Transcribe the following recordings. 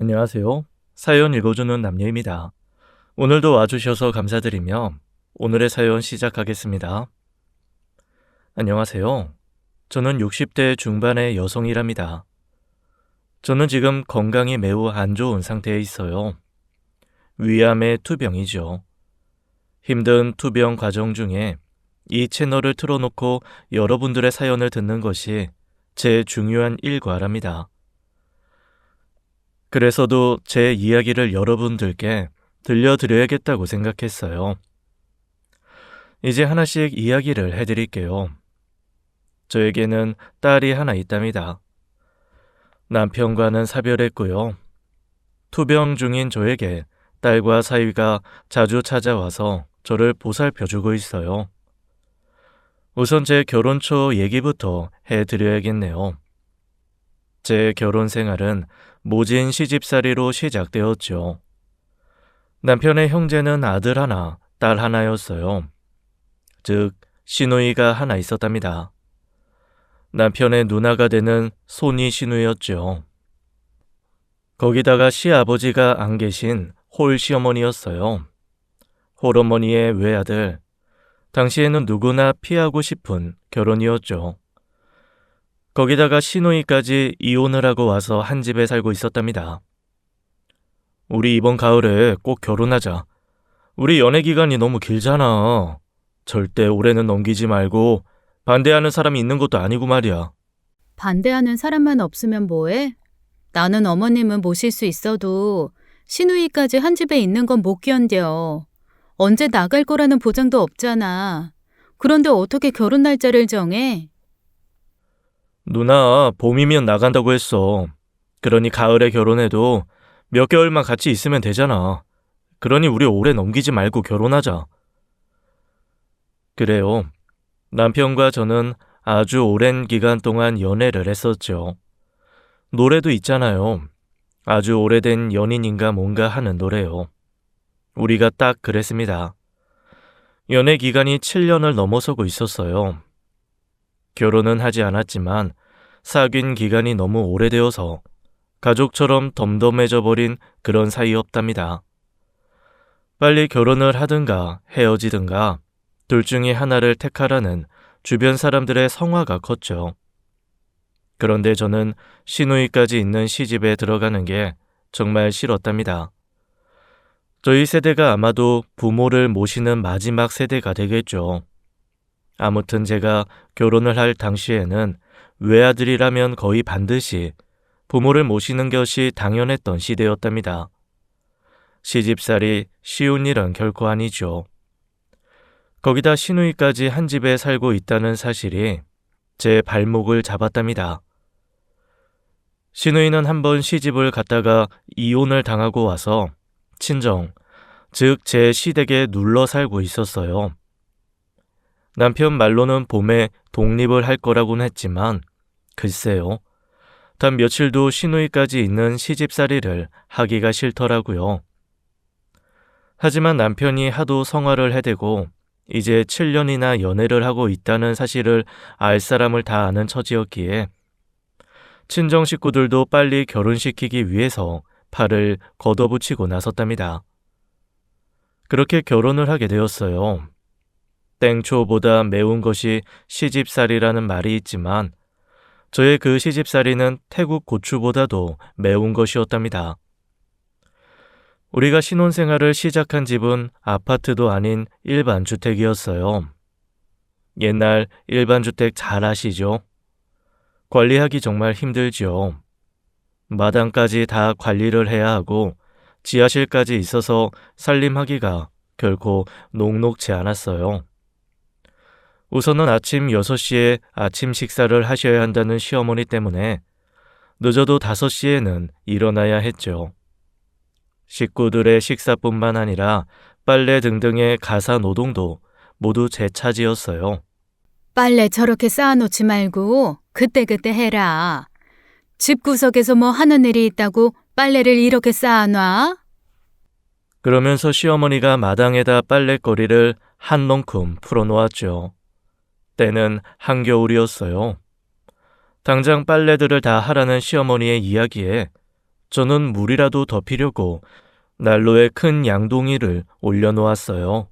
안녕하세요. 사연 읽어주는 남녀입니다. 오늘도 와주셔서 감사드리며 오늘의 사연 시작하겠습니다. 안녕하세요. 저는 60대 중반의 여성이랍니다. 저는 지금 건강이 매우 안 좋은 상태에 있어요. 위암의 투병이죠. 힘든 투병 과정 중에 이 채널을 틀어놓고 여러분들의 사연을 듣는 것이 제 중요한 일과랍니다. 그래서도 제 이야기를 여러분들께 들려드려야겠다고 생각했어요. 이제 하나씩 이야기를 해드릴게요. 저에게는 딸이 하나 있답니다. 남편과는 사별했고요. 투병 중인 저에게 딸과 사위가 자주 찾아와서 저를 보살펴주고 있어요. 우선 제 결혼 초 얘기부터 해드려야겠네요. 제 결혼 생활은 모진 시집살이로 시작되었죠. 남편의 형제는 아들 하나, 딸 하나였어요. 즉, 시누이가 하나 있었답니다. 남편의 누나가 되는 손이 시누이였죠. 거기다가 시아버지가 안 계신 홀 시어머니였어요. 홀어머니의 외아들, 당시에는 누구나 피하고 싶은 결혼이었죠. 거기다가 시누이까지 이혼을 하고 와서 한 집에 살고 있었답니다. 우리 이번 가을에 꼭 결혼하자. 우리 연애 기간이 너무 길잖아. 절대 올해는 넘기지 말고 반대하는 사람이 있는 것도 아니고 말이야. 반대하는 사람만 없으면 뭐해? 나는 어머님은 모실 수 있어도 시누이까지 한 집에 있는 건 못 견뎌. 언제 나갈 거라는 보장도 없잖아. 그런데 어떻게 결혼 날짜를 정해? 누나, 봄이면 나간다고 했어. 그러니 가을에 결혼해도 몇 개월만 같이 있으면 되잖아. 그러니 우리 올해 넘기지 말고 결혼하자. 그래요. 남편과 저는 아주 오랜 기간 동안 연애를 했었죠. 노래도 있잖아요. 아주 오래된 연인인가 뭔가 하는 노래요. 우리가 딱 그랬습니다. 연애 기간이 7년을 넘어서고 있었어요. 결혼은 하지 않았지만 사귄 기간이 너무 오래되어서 가족처럼 덤덤해져 버린 그런 사이였답니다. 빨리 결혼을 하든가 헤어지든가 둘 중에 하나를 택하라는 주변 사람들의 성화가 컸죠. 그런데 저는 시누이까지 있는 시집에 들어가는 게 정말 싫었답니다. 저희 세대가 아마도 부모를 모시는 마지막 세대가 되겠죠. 아무튼 제가 결혼을 할 당시에는 외아들이라면 거의 반드시 부모를 모시는 것이 당연했던 시대였답니다. 시집살이 쉬운 일은 결코 아니죠. 거기다 시누이까지 한 집에 살고 있다는 사실이 제 발목을 잡았답니다. 시누이는 한번 시집을 갔다가 이혼을 당하고 와서 친정, 즉 제 시댁에 눌러 살고 있었어요. 남편 말로는 봄에 독립을 할 거라고는 했지만 글쎄요. 단 며칠도 시누이까지 있는 시집살이를 하기가 싫더라고요. 하지만 남편이 하도 성화를 해대고 이제 7년이나 연애를 하고 있다는 사실을 알 사람을 다 아는 처지였기에 친정 식구들도 빨리 결혼시키기 위해서 팔을 걷어붙이고 나섰답니다. 그렇게 결혼을 하게 되었어요. 땡초보다 매운 것이 시집살이라는 말이 있지만 저의 그 시집살이는 태국 고추보다도 매운 것이었답니다. 우리가 신혼생활을 시작한 집은 아파트도 아닌 일반 주택이었어요. 옛날 일반 주택 잘 아시죠? 관리하기 정말 힘들죠. 마당까지 다 관리를 해야 하고 지하실까지 있어서 살림하기가 결코 녹록지 않았어요. 우선은 아침 6시에 아침 식사를 하셔야 한다는 시어머니 때문에 늦어도 5시에는 일어나야 했죠. 식구들의 식사뿐만 아니라 빨래 등등의 가사 노동도 모두 제 차지였어요. 빨래 저렇게 쌓아놓지 말고 그때그때 해라. 집구석에서 뭐 하는 일이 있다고 빨래를 이렇게 쌓아놔? 그러면서 시어머니가 마당에다 빨랫거리를 한 넝큼 풀어놓았죠. 때는 한겨울이었어요. 당장 빨래들을 다 하라는 시어머니의 이야기에 저는 물이라도 덮이려고 난로에 큰 양동이를 올려놓았어요.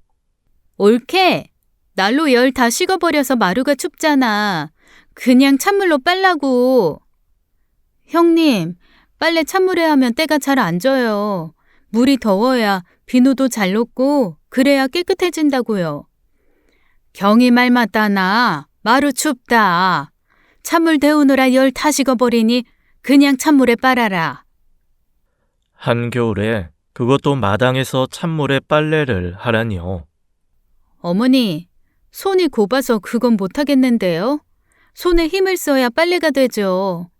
옳게. 난로 열 다 식어버려서 마루가 춥잖아. 그냥 찬물로 빨라고. 형님, 빨래 찬물에 하면 때가 잘 안 져요. 물이 더워야 비누도 잘 녹고 그래야 깨끗해진다고요. 경이 말 맞다나. 마루 춥다. 찬물 데우느라 열 다 식어버리니 그냥 찬물에 빨아라. 한겨울에 그것도 마당에서 찬물에 빨래를 하라니요. 어머니, 손이 곱아서 그건 못하겠는데요. 손에 힘을 써야 빨래가 되죠.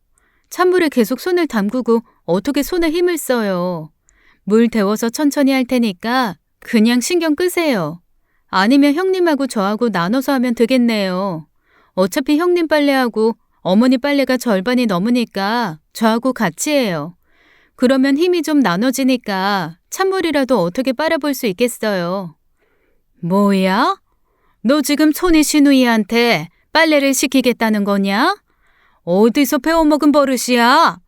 찬물에 계속 손을 담그고 어떻게 손에 힘을 써요. 물 데워서 천천히 할 테니까 그냥 신경 끄세요. 아니면 형님하고 저하고 나눠서 하면 되겠네요. 어차피 형님 빨래하고 어머니 빨래가 절반이 넘으니까 저하고 같이 해요. 그러면 힘이 좀 나눠지니까 찬물이라도 어떻게 빨아볼 수 있겠어요. 뭐야? 너 지금 손이 시누이한테 빨래를 시키겠다는 거냐? 어디서 배워먹은 버릇이야?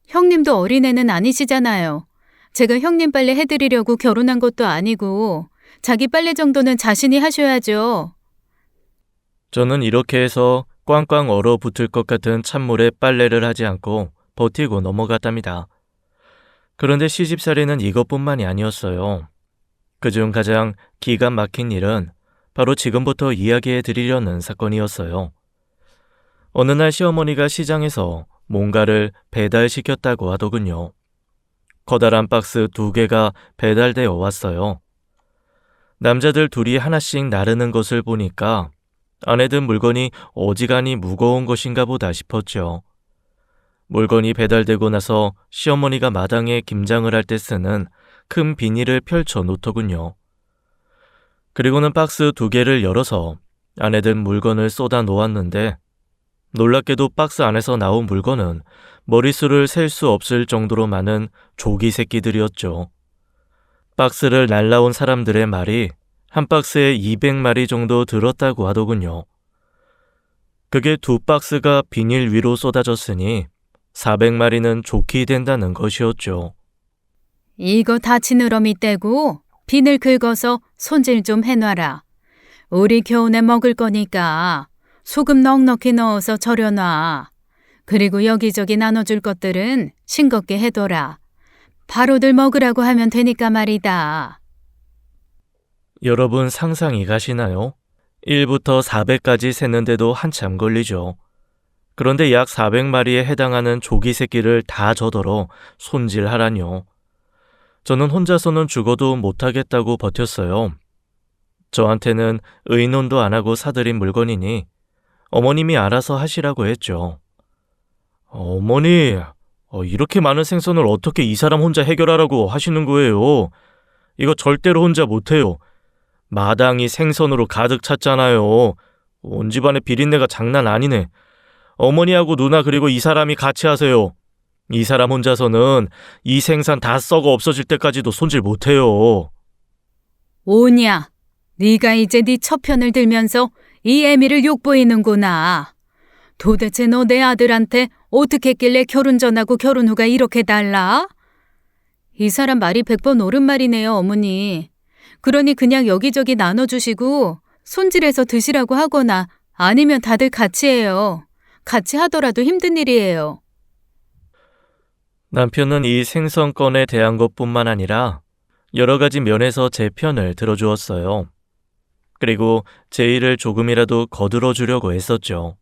형님도 어린애는 아니시잖아요. 제가 형님 빨래 해드리려고 결혼한 것도 아니고 자기 빨래 정도는 자신이 하셔야죠. 저는 이렇게 해서 꽝꽝 얼어붙을 것 같은 찬물에 빨래를 하지 않고 버티고 넘어갔답니다. 그런데 시집살이는 이것뿐만이 아니었어요. 그중 가장 기가 막힌 일은 바로 지금부터 이야기해 드리려는 사건이었어요. 어느 날 시어머니가 시장에서 뭔가를 배달시켰다고 하더군요. 커다란 박스 2개가 배달되어 왔어요. 남자들 둘이 하나씩 나르는 것을 보니까 안에 든 물건이 어지간히 무거운 것인가 보다 싶었죠. 물건이 배달되고 나서 시어머니가 마당에 김장을 할 때 쓰는 큰 비닐을 펼쳐 놓더군요. 그리고는 박스 2개를 열어서 안에 든 물건을 쏟아 놓았는데 놀랍게도 박스 안에서 나온 물건은 머릿수를 셀 수 없을 정도로 많은 조기 새끼들이었죠. 박스를 날라온 사람들의 말이 한 박스에 200마리 정도 들었다고 하더군요. 그게 2박스가 비닐 위로 쏟아졌으니 400마리는 좋게 된다는 것이었죠. 이거 다 지느러미 떼고 비늘 긁어서 손질 좀 해놔라. 우리 겨우내 먹을 거니까 소금 넉넉히 넣어서 절여놔. 그리고 여기저기 나눠줄 것들은 싱겁게 해둬라. 바로들 먹으라고 하면 되니까 말이다. 여러분 상상이 가시나요? 1부터 400까지 세는데도 한참 걸리죠. 그런데 약 400마리에 해당하는 조기 새끼를 다 저더러 손질하라뇨. 저는 혼자서는 죽어도 못하겠다고 버텼어요. 저한테는 의논도 안 하고 사들인 물건이니 어머님이 알아서 하시라고 했죠. 어머니, 이렇게 많은 생선을 어떻게 이 사람 혼자 해결하라고 하시는 거예요? 이거 절대로 혼자 못해요. 마당이 생선으로 가득 찼잖아요. 온 집안의 비린내가 장난 아니네. 어머니하고 누나 그리고 이 사람이 같이 하세요. 이 사람 혼자서는 이 생선 다 썩어 없어질 때까지도 손질 못해요. 오냐, 네가 이제 네 처편을 들면서 이 애미를 욕보이는구나. 도대체 너 내 아들한테 어떻게 했길래 결혼 전하고 결혼 후가 이렇게 달라? 이 사람 말이 100번 옳은 말이네요, 어머니. 그러니 그냥 여기저기 나눠주시고 손질해서 드시라고 하거나 아니면 다들 같이 해요. 같이 하더라도 힘든 일이에요. 남편은 이 생선건에 대한 것뿐만 아니라 여러 가지 면에서 제 편을 들어주었어요. 그리고 제 일을 조금이라도 거들어 주려고 했었죠.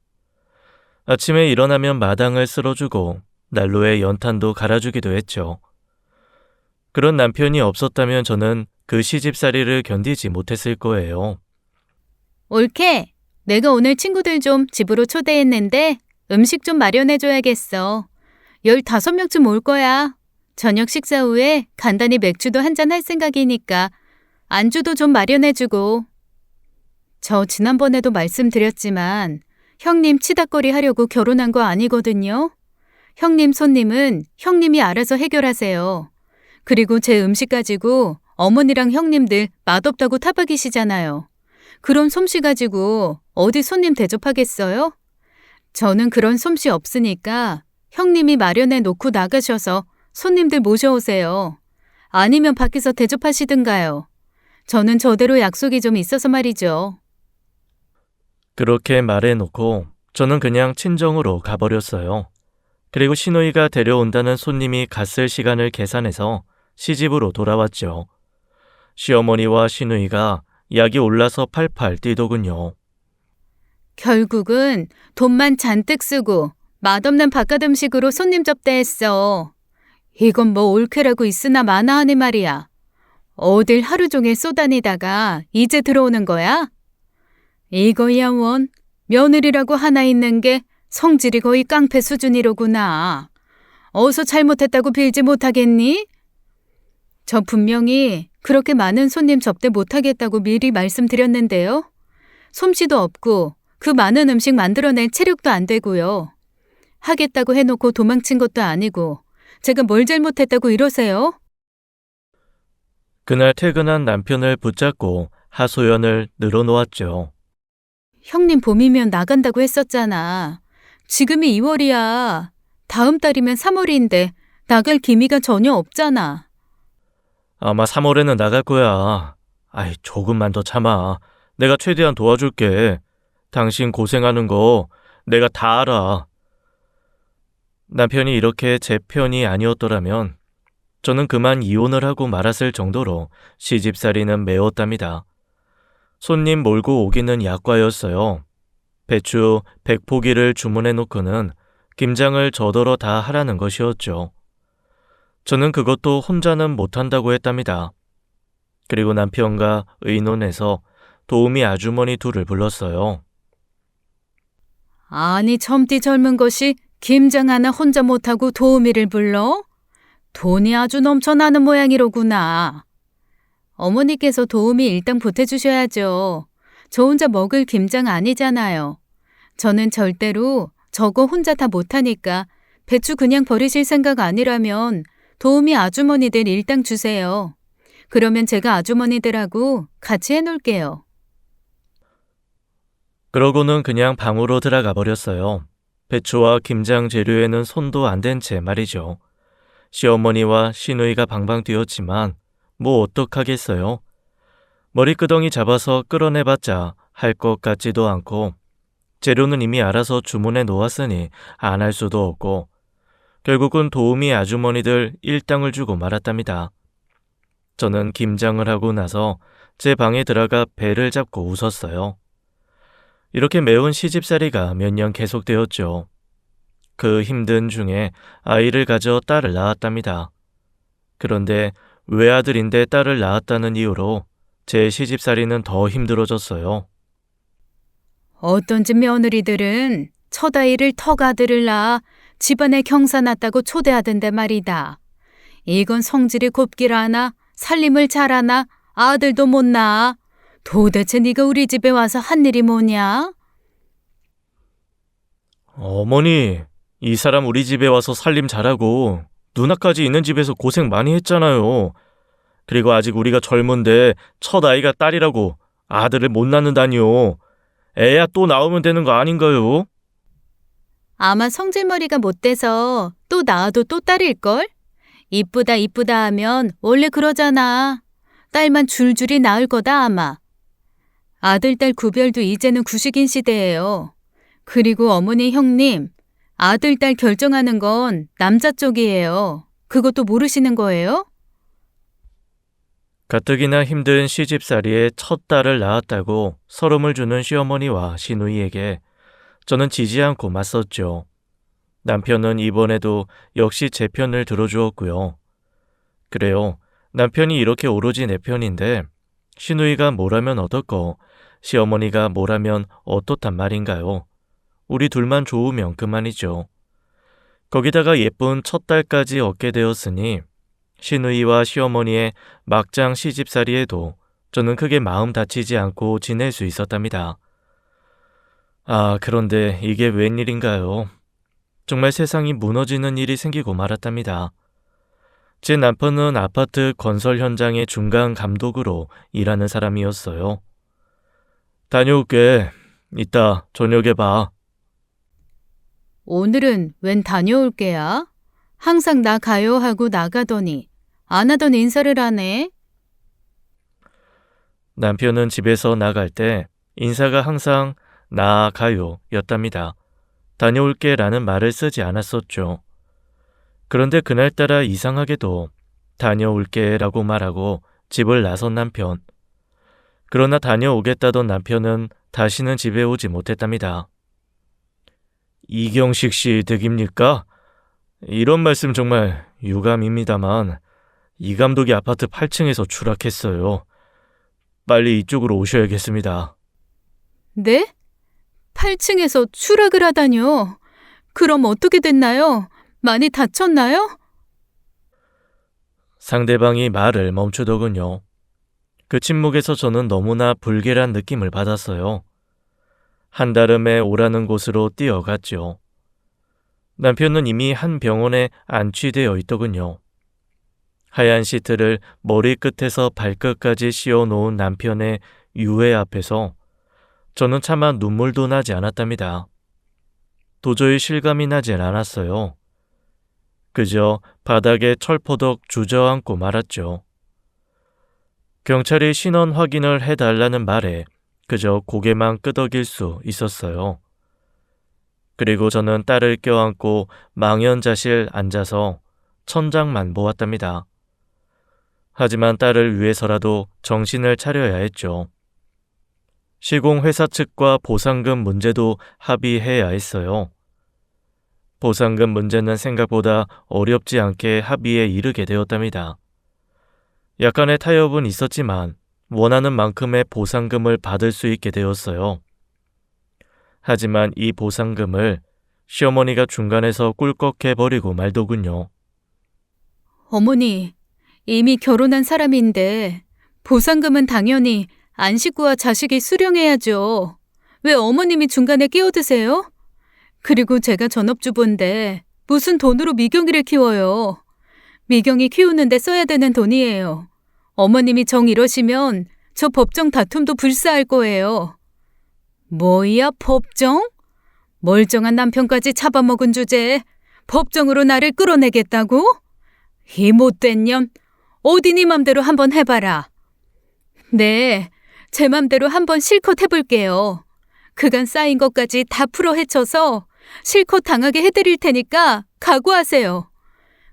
아침에 일어나면 마당을 쓸어주고 난로에 연탄도 갈아주기도 했죠. 그런 남편이 없었다면 저는 그 시집살이를 견디지 못했을 거예요. 옳게. 내가 오늘 친구들 좀 집으로 초대했는데 음식 좀 마련해줘야겠어. 15명쯤 올 거야. 저녁 식사 후에 간단히 맥주도 한잔 할 생각이니까 안주도 좀 마련해주고. 저 지난번에도 말씀드렸지만 형님 치닥거리 하려고 결혼한 거 아니거든요. 형님 손님은 형님이 알아서 해결하세요. 그리고 제 음식 가지고 어머니랑 형님들 맛없다고 타박이시잖아요. 그런 솜씨 가지고 어디 손님 대접하겠어요? 저는 그런 솜씨 없으니까 형님이 마련해 놓고 나가셔서 손님들 모셔오세요. 아니면 밖에서 대접하시든가요. 저는 저대로 약속이 좀 있어서 말이죠. 그렇게 말해놓고 저는 그냥 친정으로 가버렸어요. 그리고 시누이가 데려온다는 손님이 갔을 시간을 계산해서 시집으로 돌아왔죠. 시어머니와 시누이가 약이 올라서 팔팔 뛰더군요. 결국은 돈만 잔뜩 쓰고 맛없는 바깥 음식으로 손님 접대했어. 이건 뭐 올케라고 있으나 마나 하니 말이야. 어딜 하루 종일 쏘다니다가 이제 들어오는 거야? 이거야 원. 며느리라고 하나 있는 게 성질이 거의 깡패 수준이로구나. 어서 잘못했다고 빌지 못하겠니? 저 분명히 그렇게 많은 손님 접대 못하겠다고 미리 말씀드렸는데요. 솜씨도 없고 그 많은 음식 만들어낼 체력도 안 되고요. 하겠다고 해놓고 도망친 것도 아니고 제가 뭘 잘못했다고 이러세요? 그날 퇴근한 남편을 붙잡고 하소연을 늘어놓았죠. 형님 봄이면 나간다고 했었잖아. 지금이 2월이야. 다음 달이면 3월인데 나갈 기미가 전혀 없잖아. 아마 3월에는 나갈 거야. 아이, 조금만 더 참아. 내가 최대한 도와줄게. 당신 고생하는 거 내가 다 알아. 남편이 이렇게 제 편이 아니었더라면 저는 그만 이혼을 하고 말았을 정도로 시집살이는 매웠답니다. 손님 몰고 오기는 약과였어요. 배추 100포기를 주문해 놓고는 김장을 저더러 다 하라는 것이었죠. 저는 그것도 혼자는 못한다고 했답니다. 그리고 남편과 의논해서 도우미 아주머니 둘을 불렀어요. 아니 젊디 젊은 것이 김장 하나 혼자 못하고 도우미를 불러? 돈이 아주 넘쳐나는 모양이로구나. 어머니께서 도우미 일당 보태주셔야죠. 저 혼자 먹을 김장 아니잖아요. 저는 절대로 저거 혼자 다 못하니까 배추 그냥 버리실 생각 아니라면 도우미 아주머니들 일당 주세요. 그러면 제가 아주머니들하고 같이 해놓을게요. 그러고는 그냥 방으로 들어가 버렸어요. 배추와 김장 재료에는 손도 안 댄 채 말이죠. 시어머니와 시누이가 방방 뛰었지만 뭐 어떡하겠어요. 머리끄덩이 잡아서 끌어내봤자 할 것 같지도 않고 재료는 이미 알아서 주문해 놓았으니 안 할 수도 없고 결국은 도우미 아주머니들 일당을 주고 말았답니다. 저는 김장을 하고 나서 제 방에 들어가 배를 잡고 웃었어요. 이렇게 매운 시집살이가 몇 년 계속되었죠. 그 힘든 중에 아이를 가져 딸을 낳았답니다. 그런데 외아들인데 딸을 낳았다는 이유로 제 시집살이는 더 힘들어졌어요. 어떤 집 며느리들은 첫 아이를 턱아들을 낳아 집안에 경사 났다고 초대하던데 말이다. 이건 성질이 곱길 하나 살림을 잘하나 아들도 못 낳아. 도대체 네가 우리 집에 와서 한 일이 뭐냐? 어머니, 이 사람 우리 집에 와서 살림 잘하고 누나까지 있는 집에서 고생 많이 했잖아요. 그리고 아직 우리가 젊은데 첫 아이가 딸이라고 아들을 못 낳는다니요. 애야 또 나오면 되는 거 아닌가요? 아마 성질머리가 못 돼서 또 낳아도 또 딸일걸? 이쁘다 이쁘다 하면 원래 그러잖아. 딸만 줄줄이 낳을 거다 아마. 아들, 딸 구별도 이제는 구식인 시대예요. 그리고 어머니, 형님, 아들, 딸 결정하는 건 남자 쪽이에요. 그것도 모르시는 거예요? 가뜩이나 힘든 시집살이에 첫 딸을 낳았다고 서름을 주는 시어머니와 시누이에게 저는 지지 않고 맞섰죠. 남편은 이번에도 역시 제 편을 들어주었고요. 그래요. 남편이 이렇게 오로지 내 편인데 시누이가 뭐라면 어떻고 시어머니가 뭐라면 어떻단 말인가요? 우리 둘만 좋으면 그만이죠. 거기다가 예쁜 첫 딸까지 얻게 되었으니 시누이와 시어머니의 막장 시집살이에도 저는 크게 마음 다치지 않고 지낼 수 있었답니다. 아, 그런데 이게 웬일인가요? 정말 세상이 무너지는 일이 생기고 말았답니다. 제 남편은 아파트 건설 현장의 중간 감독으로 일하는 사람이었어요. 다녀올게. 이따 저녁에 봐. 오늘은 웬 다녀올게야? 항상 나 가요 하고 나가더니 안 하던 인사를 하네. 남편은 집에서 나갈 때 인사가 항상 나 가요 였답니다. 다녀올게 라는 말을 쓰지 않았었죠. 그런데 그날따라 이상하게도 다녀올게 라고 말하고 집을 나선 남편. 그러나 다녀오겠다던 남편은 다시는 집에 오지 못했답니다. 이경식 씨 댁입니까? 이런 말씀 정말 유감입니다만 이 감독이 아파트 8층에서 추락했어요. 빨리 이쪽으로 오셔야겠습니다. 네? 8층에서 추락을 하다뇨. 그럼 어떻게 됐나요? 많이 다쳤나요? 상대방이 말을 멈추더군요. 그 침묵에서 저는 너무나 불길한 느낌을 받았어요. 한달음에 오라는 곳으로 뛰어갔죠. 남편은 이미 한 병원에 안치되어 있더군요. 하얀 시트를 머리끝에서 발끝까지 씌워놓은 남편의 유해 앞에서 저는 차마 눈물도 나지 않았답니다. 도저히 실감이 나진 않았어요. 그저 바닥에 철포덕 주저앉고 말았죠. 경찰이 신원 확인을 해달라는 말에 그저 고개만 끄덕일 수 있었어요. 그리고 저는 딸을 껴안고 망연자실 앉아서 천장만 보았답니다. 하지만 딸을 위해서라도 정신을 차려야 했죠. 시공회사 측과 보상금 문제도 합의해야 했어요. 보상금 문제는 생각보다 어렵지 않게 합의에 이르게 되었답니다. 약간의 타협은 있었지만 원하는 만큼의 보상금을 받을 수 있게 되었어요. 하지만 이 보상금을 시어머니가 중간에서 꿀꺽해버리고 말더군요. 어머니, 이미 결혼한 사람인데 보상금은 당연히 안 식구와 자식이 수령해야죠. 왜 어머님이 중간에 끼어드세요? 그리고 제가 전업주부인데 무슨 돈으로 미경이를 키워요. 미경이 키우는데 써야 되는 돈이에요. 어머님이 정 이러시면 저 법정 다툼도 불사할 거예요. 뭐야 법정? 멀쩡한 남편까지 잡아먹은 주제에 법정으로 나를 끌어내겠다고? 이 못된 년, 어디 네 맘대로 한번 해봐라. 네, 제 맘대로 한번 실컷 해볼게요. 그간 쌓인 것까지 다 풀어 헤쳐서 실컷 당하게 해드릴 테니까 각오하세요.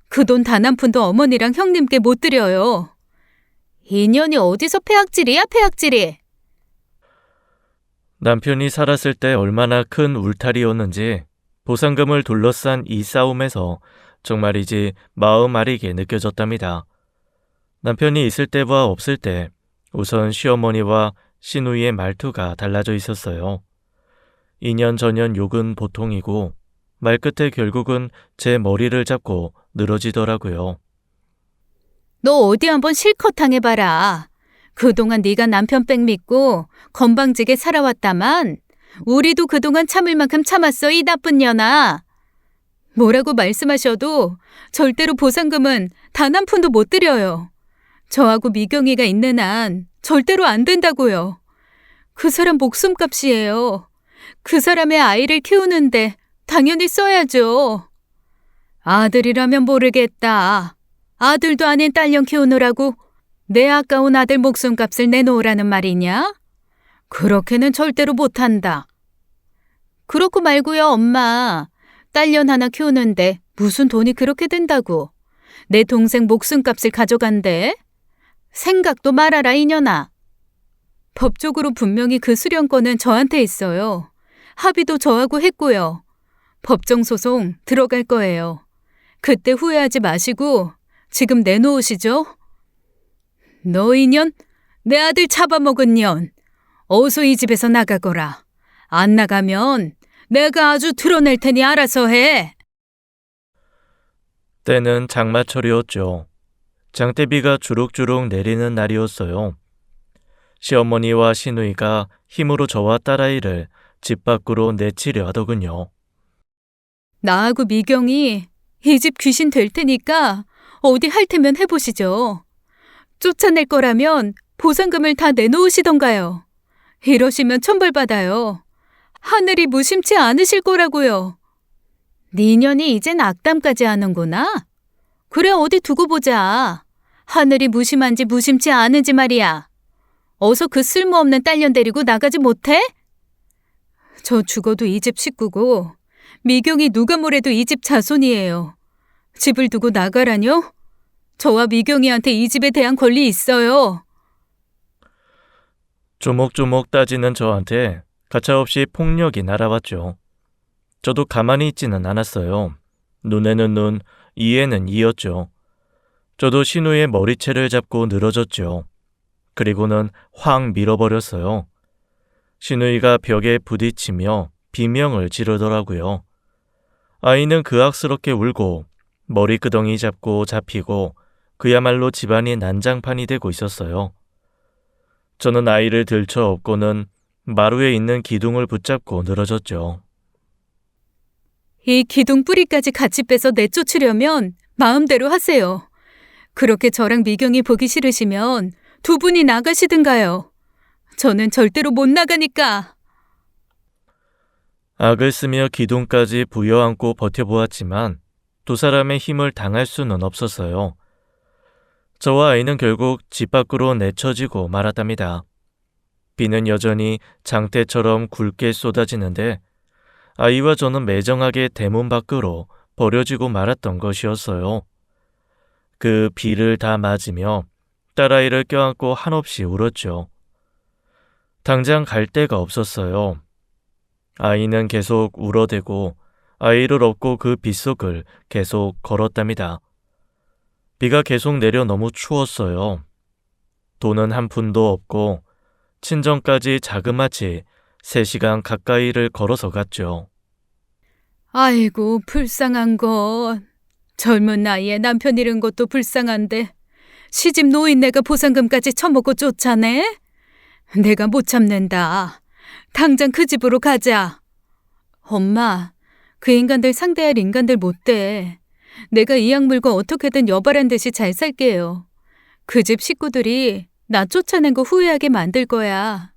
그 돈 단 한 푼도 어머니랑 형님께 못 드려요. 인연이 어디서 폐악질이야, 폐악질이. 남편이 살았을 때 얼마나 큰 울타리였는지 보상금을 둘러싼 이 싸움에서 정말이지 마음 아리게 느껴졌답니다. 남편이 있을 때와 없을 때 우선 시어머니와 시누이의 말투가 달라져 있었어요. 2년 전년 욕은 보통이고 말끝에 결국은 제 머리를 잡고 늘어지더라고요. 너 어디 한번 실컷 당해봐라. 그동안 네가 남편 백 믿고 건방지게 살아왔다만 우리도 그동안 참을 만큼 참았어, 이 나쁜 년아. 뭐라고 말씀하셔도 절대로 보상금은 단 한 푼도 못 드려요. 저하고 미경이가 있는 한 절대로 안 된다고요. 그 사람 목숨값이에요. 그 사람의 아이를 키우는데 당연히 써야죠. 아들이라면 모르겠다. 아들도 아닌 딸년 키우느라고 내 아까운 아들 목숨값을 내놓으라는 말이냐? 그렇게는 절대로 못한다. 그렇고 말고요, 엄마. 딸년 하나 키우는데 무슨 돈이 그렇게 든다고. 내 동생 목숨값을 가져간대. 생각도 말아라, 이년아. 법적으로 분명히 그 수령권은 저한테 있어요. 합의도 저하고 했고요. 법정소송 들어갈 거예요. 그때 후회하지 마시고 지금 내놓으시죠. 너 이년, 내 아들 잡아먹은 년. 어서 이 집에서 나가거라. 안 나가면 내가 아주 드러낼 테니 알아서 해. 때는 장마철이었죠. 장대비가 주룩주룩 내리는 날이었어요. 시어머니와 시누이가 힘으로 저와 딸아이를 집 밖으로 내치려 하더군요. 나하고 미경이 이 집 귀신 될 테니까 어디 할 테면 해보시죠. 쫓아낼 거라면 보상금을 다 내놓으시던가요. 이러시면 천벌받아요. 하늘이 무심치 않으실 거라고요. 네 년이 이젠 악담까지 하는구나. 그래, 어디 두고 보자. 하늘이 무심한지 무심치 않은지 말이야. 어서 그 쓸모없는 딸년 데리고 나가지 못해? 저 죽어도 이 집 식구고 미경이 누가 뭐래도 이 집 자손이에요. 집을 두고 나가라뇨? 저와 미경이한테 이 집에 대한 권리 있어요. 조목조목 따지는 저한테 가차없이 폭력이 날아왔죠. 저도 가만히 있지는 않았어요. 눈에는 눈, 이에는 이였죠. 저도 신우의 머리채를 잡고 늘어졌죠. 그리고는 확 밀어버렸어요. 신우이가 벽에 부딪히며 비명을 지르더라고요. 아이는 그악스럽게 울고 머리끄덩이 잡고 잡히고 그야말로 집안이 난장판이 되고 있었어요. 저는 아이를 들쳐 업고는 마루에 있는 기둥을 붙잡고 늘어졌죠. 이 기둥 뿌리까지 같이 빼서 내쫓으려면 마음대로 하세요. 그렇게 저랑 미경이 보기 싫으시면 두 분이 나가시든가요. 저는 절대로 못 나가니까. 악을 쓰며 기둥까지 부여안고 버텨보았지만 두 사람의 힘을 당할 수는 없었어요. 저와 아이는 결국 집 밖으로 내쳐지고 말았답니다. 비는 여전히 장대처럼 굵게 쏟아지는데 아이와 저는 매정하게 대문 밖으로 버려지고 말았던 것이었어요. 그 비를 다 맞으며 딸아이를 껴안고 한없이 울었죠. 당장 갈 데가 없었어요. 아이는 계속 울어대고 아이를 업고 그 빗속을 계속 걸었답니다. 비가 계속 내려 너무 추웠어요. 돈은 한 푼도 없고 친정까지 자그마치 3시간 가까이를 걸어서 갔죠. 아이고, 불쌍한 것. 젊은 나이에 남편 잃은 것도 불쌍한데 시집 노인네가 보상금까지 처먹고 쫓아내? 내가 못 참는다. 당장 그 집으로 가자. 엄마, 그 인간들 상대할 인간들 못 돼. 내가 이 약물과 어떻게든 여발한 듯이 잘 살게요. 그 집 식구들이 나 쫓아낸 거 후회하게 만들 거야.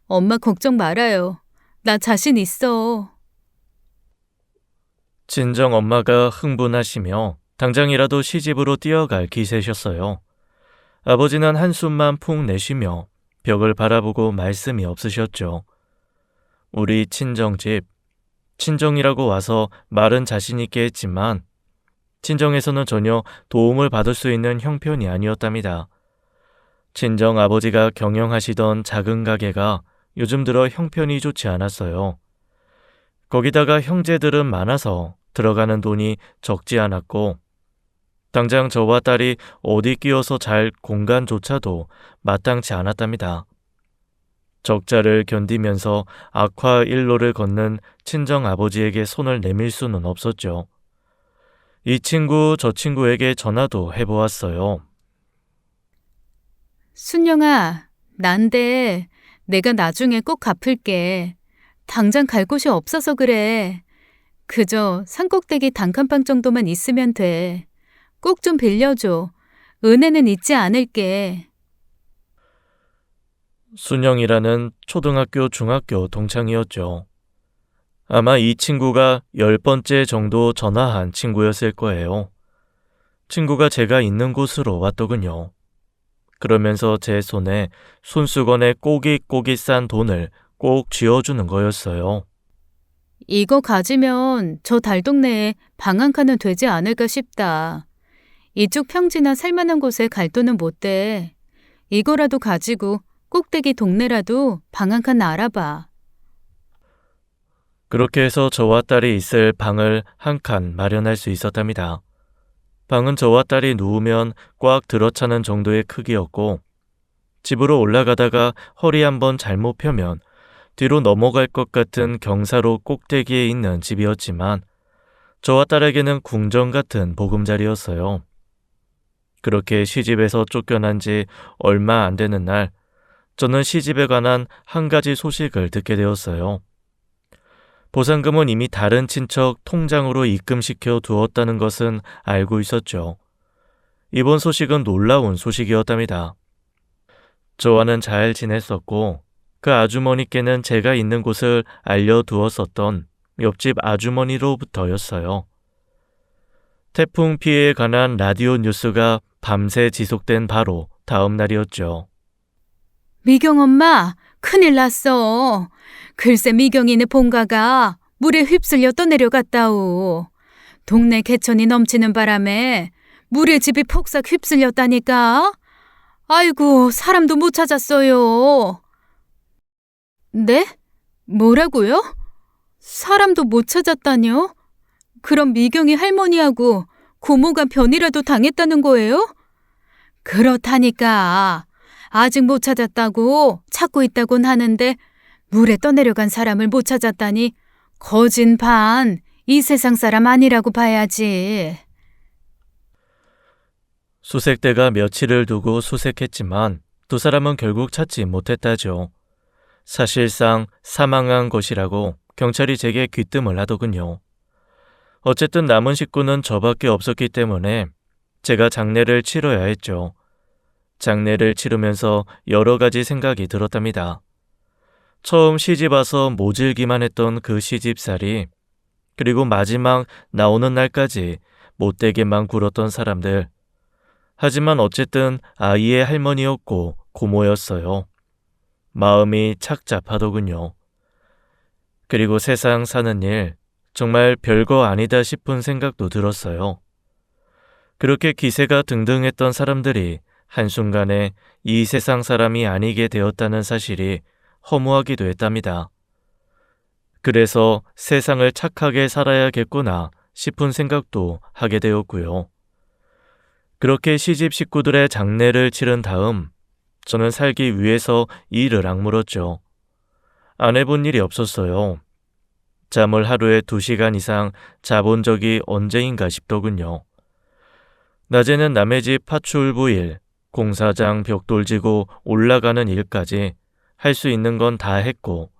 엄마 걱정 말아요. 나 자신 있어. 친정 엄마가 흥분하시며 당장이라도 시집으로 뛰어갈 기세셨어요. 아버지는 한숨만 푹 내쉬며 벽을 바라보고 말씀이 없으셨죠. 우리 친정집, 친정이라고 와서 말은 자신 있게 했지만 친정에서는 전혀 도움을 받을 수 있는 형편이 아니었답니다. 친정 아버지가 경영하시던 작은 가게가 요즘 들어 형편이 좋지 않았어요. 거기다가 형제들은 많아서 들어가는 돈이 적지 않았고 당장 저와 딸이 어디 끼어서 잘 공간조차도 마땅치 않았답니다. 적자를 견디면서 악화 일로를 걷는 친정 아버지에게 손을 내밀 수는 없었죠. 이 친구 저 친구에게 전화도 해보았어요. 순영아, 난데 내가 나중에 꼭 갚을게. 당장 갈 곳이 없어서 그래. 그저 산꼭대기 단칸방 정도만 있으면 돼. 꼭 좀 빌려줘. 은혜는 잊지 않을게. 순영이라는 초등학교, 중학교 동창이었죠. 아마 이 친구가 10번째 정도 전화한 친구였을 거예요. 친구가 제가 있는 곳으로 왔더군요. 그러면서 제 손에 손수건에 꼬깃꼬깃 싼 돈을 꼭 쥐어주는 거였어요. 이거 가지면 저 달동네에 방 한 칸은 되지 않을까 싶다. 이쪽 평지나 살만한 곳에 갈 돈은 못 돼. 이거라도 가지고 꼭대기 동네라도 방 한 칸 알아봐. 그렇게 해서 저와 딸이 있을 방을 한 칸 마련할 수 있었답니다. 방은 저와 딸이 누우면 꽉 들어차는 정도의 크기였고 집으로 올라가다가 허리 한번 잘못 펴면 뒤로 넘어갈 것 같은 경사로 꼭대기에 있는 집이었지만 저와 딸에게는 궁전 같은 보금자리였어요. 그렇게 시집에서 쫓겨난 지 얼마 안 되는 날 저는 시집에 관한 한 가지 소식을 듣게 되었어요. 보상금은 이미 다른 친척 통장으로 입금시켜 두었다는 것은 알고 있었죠. 이번 소식은 놀라운 소식이었답니다. 저와는 잘 지냈었고 그 아주머니께는 제가 있는 곳을 알려두었었던 옆집 아주머니로부터였어요. 태풍 피해에 관한 라디오 뉴스가 밤새 지속된 바로 다음 날이었죠. 미경 엄마, 큰일 났어. 글쎄 미경이네 본가가 물에 휩쓸려 떠내려갔다오. 동네 개천이 넘치는 바람에 물에 집이 폭삭 휩쓸렸다니까. 아이고, 사람도 못 찾았어요. 네? 뭐라고요? 사람도 못 찾았다뇨? 그럼 미경이 할머니하고 고모가 변이라도 당했다는 거예요? 그렇다니까. 아직 못 찾았다고 찾고 있다곤 하는데 물에 떠내려간 사람을 못 찾았다니 거진 반 이 세상 사람 아니라고 봐야지. 수색대가 며칠을 두고 수색했지만 두 사람은 결국 찾지 못했다죠. 사실상 사망한 것이라고 경찰이 제게 귀뜸을 하더군요. 어쨌든 남은 식구는 저밖에 없었기 때문에 제가 장례를 치러야 했죠. 장례를 치르면서 여러 가지 생각이 들었답니다. 처음 시집 와서 모질기만 했던 그 시집살이, 그리고 마지막 나오는 날까지 못되게만 굴었던 사람들. 하지만 어쨌든 아이의 할머니였고 고모였어요. 마음이 착잡하더군요. 그리고 세상 사는 일, 정말 별거 아니다 싶은 생각도 들었어요. 그렇게 기세가 등등했던 사람들이 한순간에 이 세상 사람이 아니게 되었다는 사실이 허무하기도 했답니다. 그래서 세상을 착하게 살아야겠구나 싶은 생각도 하게 되었고요. 그렇게 시집 식구들의 장례를 치른 다음 저는 살기 위해서 일을 악물었죠. 안 해본 일이 없었어요. 잠을 하루에 2시간 이상 자본 적이 언제인가 싶더군요. 낮에는 남의 집 파출부 일, 공사장 벽돌 지고 올라가는 일까지 할 수 있는 건 다 했고,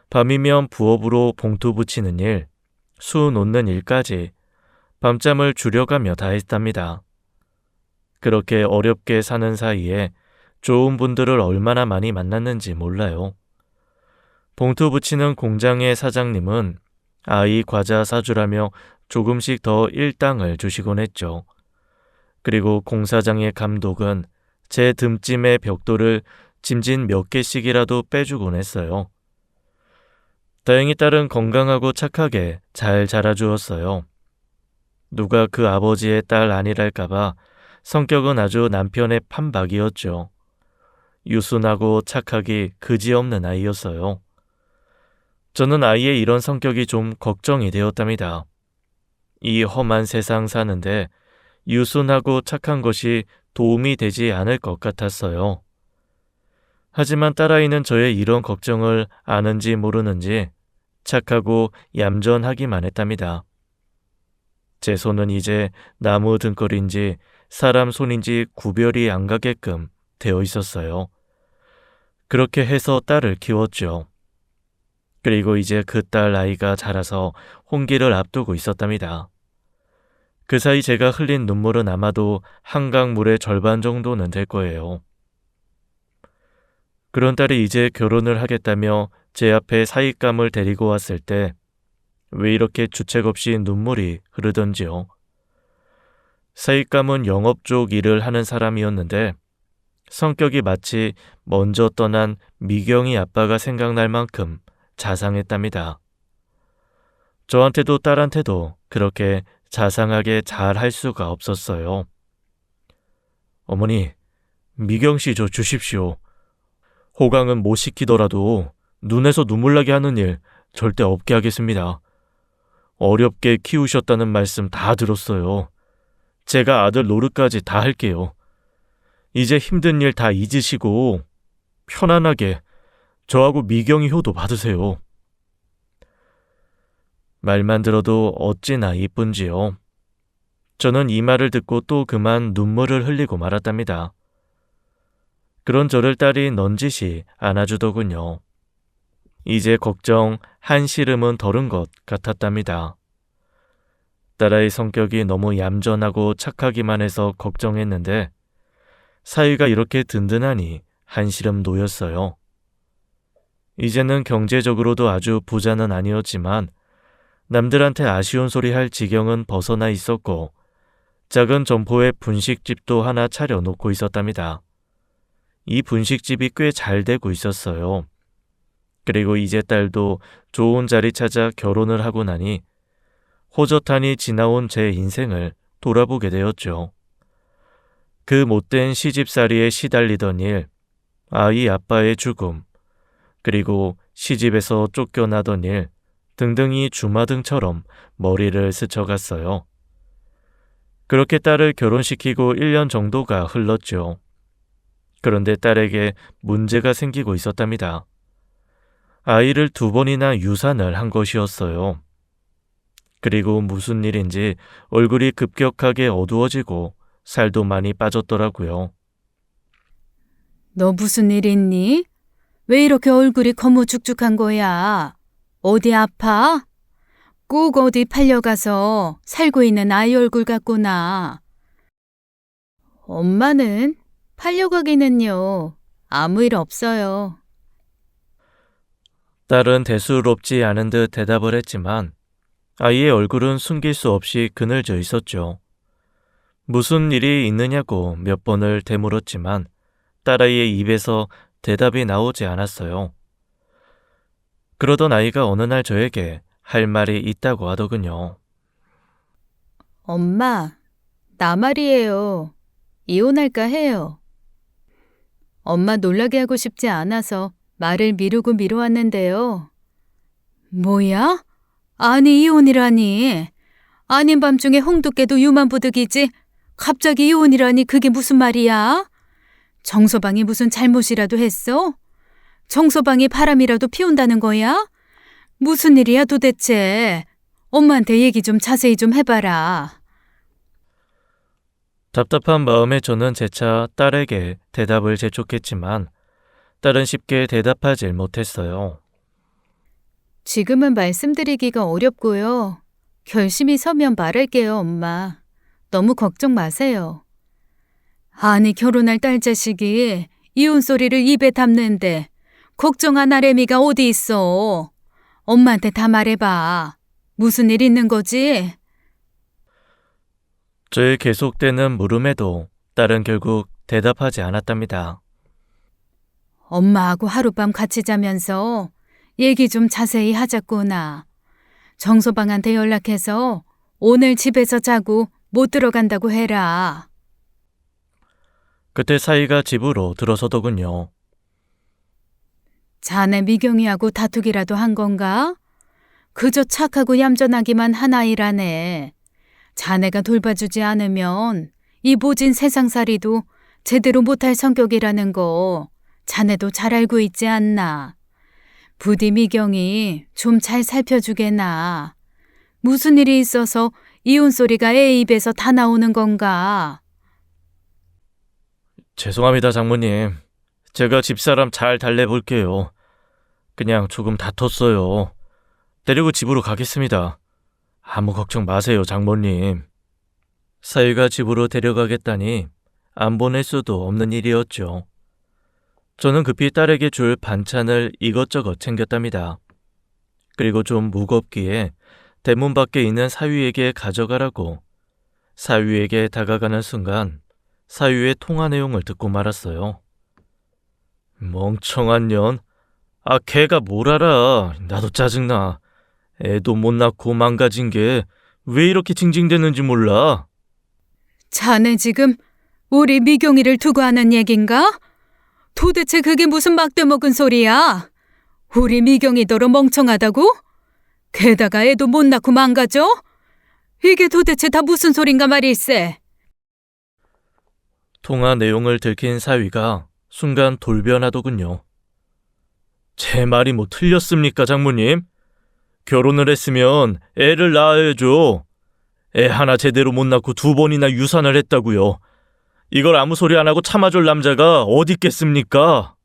밤이면 부업으로 봉투 붙이는 일, 수 놓는 일까지 밤잠을 줄여가며 다 했답니다. 그렇게 어렵게 사는 사이에 좋은 분들을 얼마나 많이 만났는지 몰라요. 봉투 붙이는 공장의 사장님은 아이 과자 사주라며 조금씩 더 일당을 주시곤 했죠. 그리고 공사장의 감독은 제 듬찜의 벽돌을 짐진 몇 개씩이라도 빼주곤 했어요. 다행히 딸은 건강하고 착하게 잘 자라주었어요. 누가 그 아버지의 딸 아니랄까봐 성격은 아주 남편의 판박이었죠. 유순하고 착하기 그지없는 아이였어요. 저는 아이의 이런 성격이 좀 걱정이 되었답니다. 이 험한 세상 사는데 유순하고 착한 것이 도움이 되지 않을 것 같았어요. 하지만 딸아이는 저의 이런 걱정을 아는지 모르는지 착하고 얌전하기만 했답니다. 제 손은 이제 나무 등걸인지 사람 손인지 구별이 안 가게끔 되어 있었어요. 그렇게 해서 딸을 키웠죠. 그리고 이제 그 딸 아이가 자라서 혼기를 앞두고 있었답니다. 그 사이 제가 흘린 눈물은 아마도 한강물의 절반 정도는 될 거예요. 그런 딸이 이제 결혼을 하겠다며 제 앞에 사윗감을 데리고 왔을 때 왜 이렇게 주책 없이 눈물이 흐르던지요. 사윗감은 영업 쪽 일을 하는 사람이었는데 성격이 마치 먼저 떠난 미경이 아빠가 생각날 만큼 자상했답니다. 저한테도 딸한테도 그렇게 자상하게 잘 할 수가 없었어요. 어머니, 미경 씨 저 주십시오. 호강은 못 시키더라도 눈에서 눈물 나게 하는 일 절대 없게 하겠습니다. 어렵게 키우셨다는 말씀 다 들었어요. 제가 아들 노릇까지 다 할게요. 이제 힘든 일 다 잊으시고 편안하게 저하고 미경이 효도 받으세요. 말만 들어도 어찌나 이쁜지요. 저는 이 말을 듣고 또 그만 눈물을 흘리고 말았답니다. 그런 저를 딸이 넌지시 안아주더군요. 이제 걱정 한시름은 덜은 것 같았답니다. 딸아이 성격이 너무 얌전하고 착하기만 해서 걱정했는데 사위가 이렇게 든든하니 한시름 놓였어요. 이제는 경제적으로도 아주 부자는 아니었지만 남들한테 아쉬운 소리 할 지경은 벗어나 있었고 작은 점포에 분식집도 하나 차려놓고 있었답니다. 이 분식집이 꽤 잘 되고 있었어요. 그리고 이제 딸도 좋은 자리 찾아 결혼을 하고 나니 호젓하니 지나온 제 인생을 돌아보게 되었죠. 그 못된 시집살이에 시달리던 일, 아이 아빠의 죽음, 그리고 시집에서 쫓겨나던 일 등등이 주마등처럼 머리를 스쳐갔어요. 그렇게 딸을 결혼시키고 1년 정도가 흘렀죠. 그런데 딸에게 문제가 생기고 있었답니다. 아이를 2번이나 유산을 한 것이었어요. 그리고 무슨 일인지 얼굴이 급격하게 어두워지고 살도 많이 빠졌더라고요. 너 무슨 일 있니? 왜 이렇게 얼굴이 거무죽죽한 거야? 어디 아파? 꼭 어디 팔려가서 살고 있는 아이 얼굴 같구나. 엄마는 팔려가기는요. 아무 일 없어요. 딸은 대수롭지 않은 듯 대답을 했지만 아이의 얼굴은 숨길 수 없이 그늘져 있었죠. 무슨 일이 있느냐고 몇 번을 되물었지만 딸아이의 입에서 대답이 나오지 않았어요. 그러던 아이가 어느 날 저에게 할 말이 있다고 하더군요. 엄마, 나 말이에요. 이혼할까 해요. 엄마 놀라게 하고 싶지 않아서 말을 미루고 미뤄왔는데요. 뭐야? 아니 이혼이라니. 아닌 밤중에 홍두깨도 유만부득이지. 갑자기 이혼이라니 그게 무슨 말이야? 정서방이 무슨 잘못이라도 했어? 정서방이 바람이라도 피운다는 거야? 무슨 일이야 도대체? 엄마한테 얘기 좀 자세히 좀 해봐라. 답답한 마음에 저는 재차 딸에게 대답을 재촉했지만 딸은 쉽게 대답하질 못했어요. 지금은 말씀드리기가 어렵고요. 결심이 서면 말할게요, 엄마. 너무 걱정 마세요. 아니 결혼할 딸 자식이 이혼 소리를 입에 담는데 걱정 안 할 애미가 어디 있어. 엄마한테 다 말해봐. 무슨 일 있는 거지? 저의 계속되는 물음에도 딸은 결국 대답하지 않았답니다. 엄마하고 하룻밤 같이 자면서 얘기 좀 자세히 하자꾸나. 정서방한테 연락해서 오늘 집에서 자고 못 들어간다고 해라. 그때 사이가 집으로 들어서더군요. 자네 미경이하고 다투기라도 한 건가? 그저 착하고 얌전하기만 한 아이라네. 자네가 돌봐주지 않으면 이 모진 세상살이도 제대로 못할 성격이라는 거 자네도 잘 알고 있지 않나. 부디 미경이 좀 잘 살펴주게나. 무슨 일이 있어서 이혼 소리가 애 입에서 다 나오는 건가? 죄송합니다, 장모님. 제가 집사람 잘 달래볼게요. 그냥 조금 다퉜어요. 데리고 집으로 가겠습니다. 아무 걱정 마세요, 장모님. 사위가 집으로 데려가겠다니 안 보낼 수도 없는 일이었죠. 저는 급히 딸에게 줄 반찬을 이것저것 챙겼답니다. 그리고 좀 무겁기에 대문 밖에 있는 사위에게 가져가라고 사위에게 다가가는 순간 사위의 통화 내용을 듣고 말았어요. 멍청한 년. 아, 걔가 뭘 알아. 나도 짜증나. 애도 못 낳고 망가진 게 왜 이렇게 징징대는지 몰라. 자네 지금 우리 미경이를 두고 하는 얘긴가? 도대체 그게 무슨 막대먹은 소리야? 우리 미경이더러 멍청하다고? 게다가 애도 못 낳고 망가져? 이게 도대체 다 무슨 소린가 말일세. 통화 내용을 들킨 사위가 순간 돌변하더군요. 제 말이 뭐 틀렸습니까, 장모님? 결혼을 했으면 애를 낳아야죠. 애 하나 제대로 못 낳고 2번이나 유산을 했다고요. 이걸 아무 소리 안 하고 참아줄 남자가 어디 있겠습니까?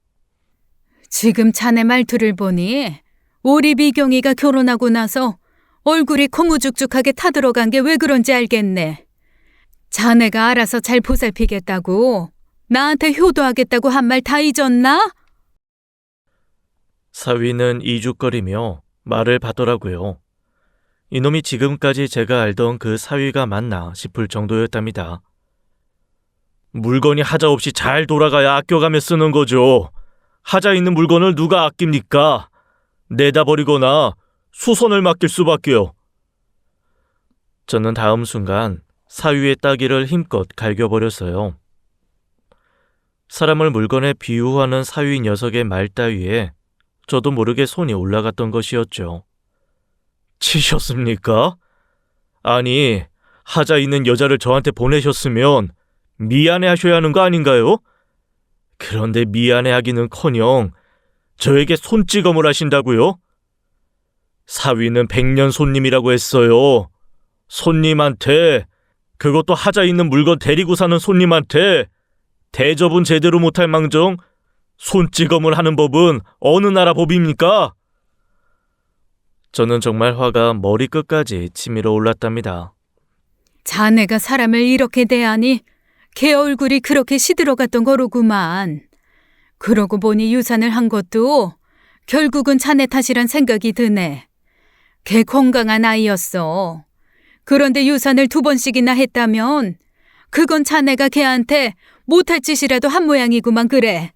지금 자네 말투를 보니 우리 미경이가 결혼하고 나서 얼굴이 고무죽죽하게 타들어간 게 왜 그런지 알겠네. 자네가 알아서 잘 보살피겠다고 나한테 효도하겠다고 한 말 다 잊었나? 사위는 이죽거리며 말을 받더라고요. 이놈이 지금까지 제가 알던 그 사위가 맞나 싶을 정도였답니다. 물건이 하자 없이 잘 돌아가야 아껴가며 쓰는 거죠. 하자 있는 물건을 누가 아낍니까? 내다 버리거나 수선을 맡길 수밖에요. 저는 다음 순간 사위의 따귀를 힘껏 갈겨버렸어요. 사람을 물건에 비유하는 사위 녀석의 말 따위에 저도 모르게 손이 올라갔던 것이었죠. 치셨습니까? 아니, 하자 있는 여자를 저한테 보내셨으면 미안해하셔야 하는 거 아닌가요? 그런데 미안해하기는커녕 저에게 손찌검을 하신다고요? 사위는 백년 손님이라고 했어요. 손님한테, 그것도 하자 있는 물건 데리고 사는 손님한테 대접은 제대로 못할 망정 손찌검을 하는 법은 어느 나라 법입니까? 저는 정말 화가 머리끝까지 치밀어 올랐답니다. 자네가 사람을 이렇게 대하니 걔 얼굴이 그렇게 시들어갔던 거로구만. 그러고 보니 유산을 한 것도 결국은 자네 탓이란 생각이 드네. 걔 건강한 아이였어. 그런데 유산을 2번씩이나 했다면 그건 자네가 걔한테 못할 짓이라도 한 모양이구만 그래.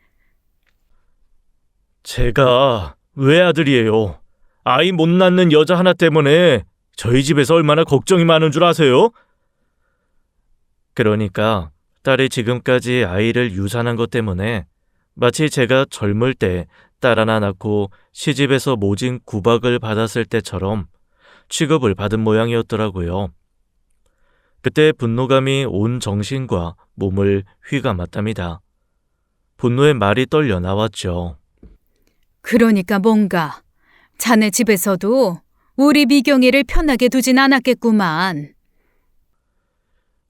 제가 외아들이에요. 아이 못 낳는 여자 하나 때문에 저희 집에서 얼마나 걱정이 많은 줄 아세요? 그러니까 딸이 지금까지 아이를 유산한 것 때문에 마치 제가 젊을 때 딸 하나 낳고 시집에서 모진 구박을 받았을 때처럼 취급을 받은 모양이었더라고요. 그때 분노감이 온 정신과 몸을 휘감았답니다. 분노의 말이 떨려 나왔죠. 그러니까 뭔가 자네 집에서도 우리 미경이를 편하게 두진 않았겠구만.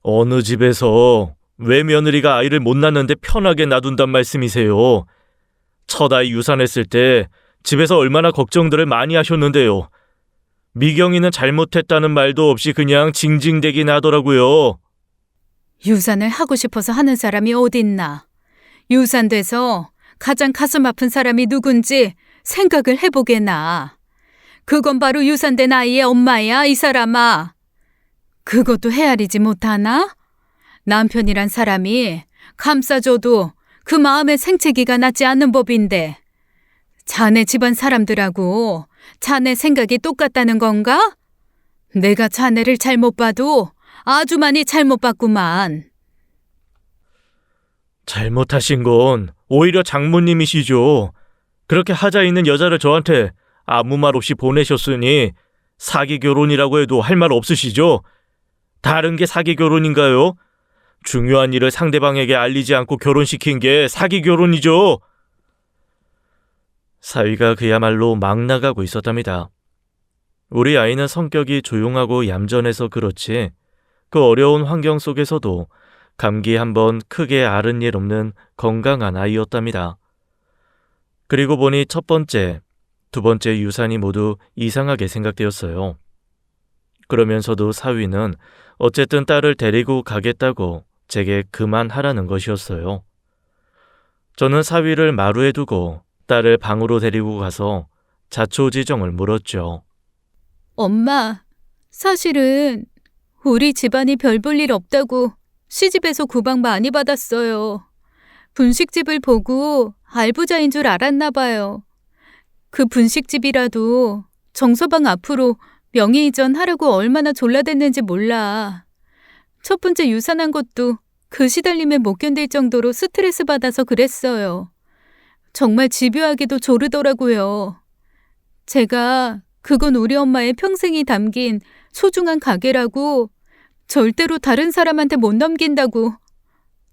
어느 집에서 외며느리가 아이를 못 낳는데 편하게 놔둔단 말씀이세요? 첫 아이 유산했을 때 집에서 얼마나 걱정들을 많이 하셨는데요. 미경이는 잘못했다는 말도 없이 그냥 징징대기 나더라고요. 유산을 하고 싶어서 하는 사람이 어딨나. 유산돼서 가장 가슴 아픈 사람이 누군지 생각을 해보게나. 그건 바로 유산된 아이의 엄마야, 이 사람아. 그것도 헤아리지 못하나? 남편이란 사람이 감싸줘도 그 마음의 생채기가 낫지 않는 법인데 자네 집안 사람들하고 자네 생각이 똑같다는 건가? 내가 자네를 잘못 봐도 아주 많이 잘못 봤구만. 잘못하신 건 오히려 장모님이시죠. 그렇게 하자 있는 여자를 저한테 아무 말 없이 보내셨으니 사기 결혼이라고 해도 할 말 없으시죠? 다른 게 사기 결혼인가요? 중요한 일을 상대방에게 알리지 않고 결혼시킨 게 사기 결혼이죠. 사위가 그야말로 막 나가고 있었답니다. 우리 아이는 성격이 조용하고 얌전해서 그렇지 그 어려운 환경 속에서도 감기 한번 크게 앓은 일 없는 건강한 아이였답니다. 그리고 보니 첫 번째, 두 번째 유산이 모두 이상하게 생각되었어요. 그러면서도 사위는 어쨌든 딸을 데리고 가겠다고 제게 그만하라는 것이었어요. 저는 사위를 마루에 두고 딸을 방으로 데리고 가서 자초지종을 물었죠. 엄마, 사실은 우리 집안이 별 볼 일 없다고 시집에서 구박 많이 받았어요. 분식집을 보고 알부자인 줄 알았나 봐요. 그 분식집이라도 정서방 앞으로 명의 이전하라고 얼마나 졸라댔는지 몰라. 첫 번째 유산한 것도 그 시달림에 못 견딜 정도로 스트레스 받아서 그랬어요. 정말 집요하게도 조르더라고요. 제가 그건 우리 엄마의 평생이 담긴 소중한 가게라고 절대로 다른 사람한테 못 넘긴다고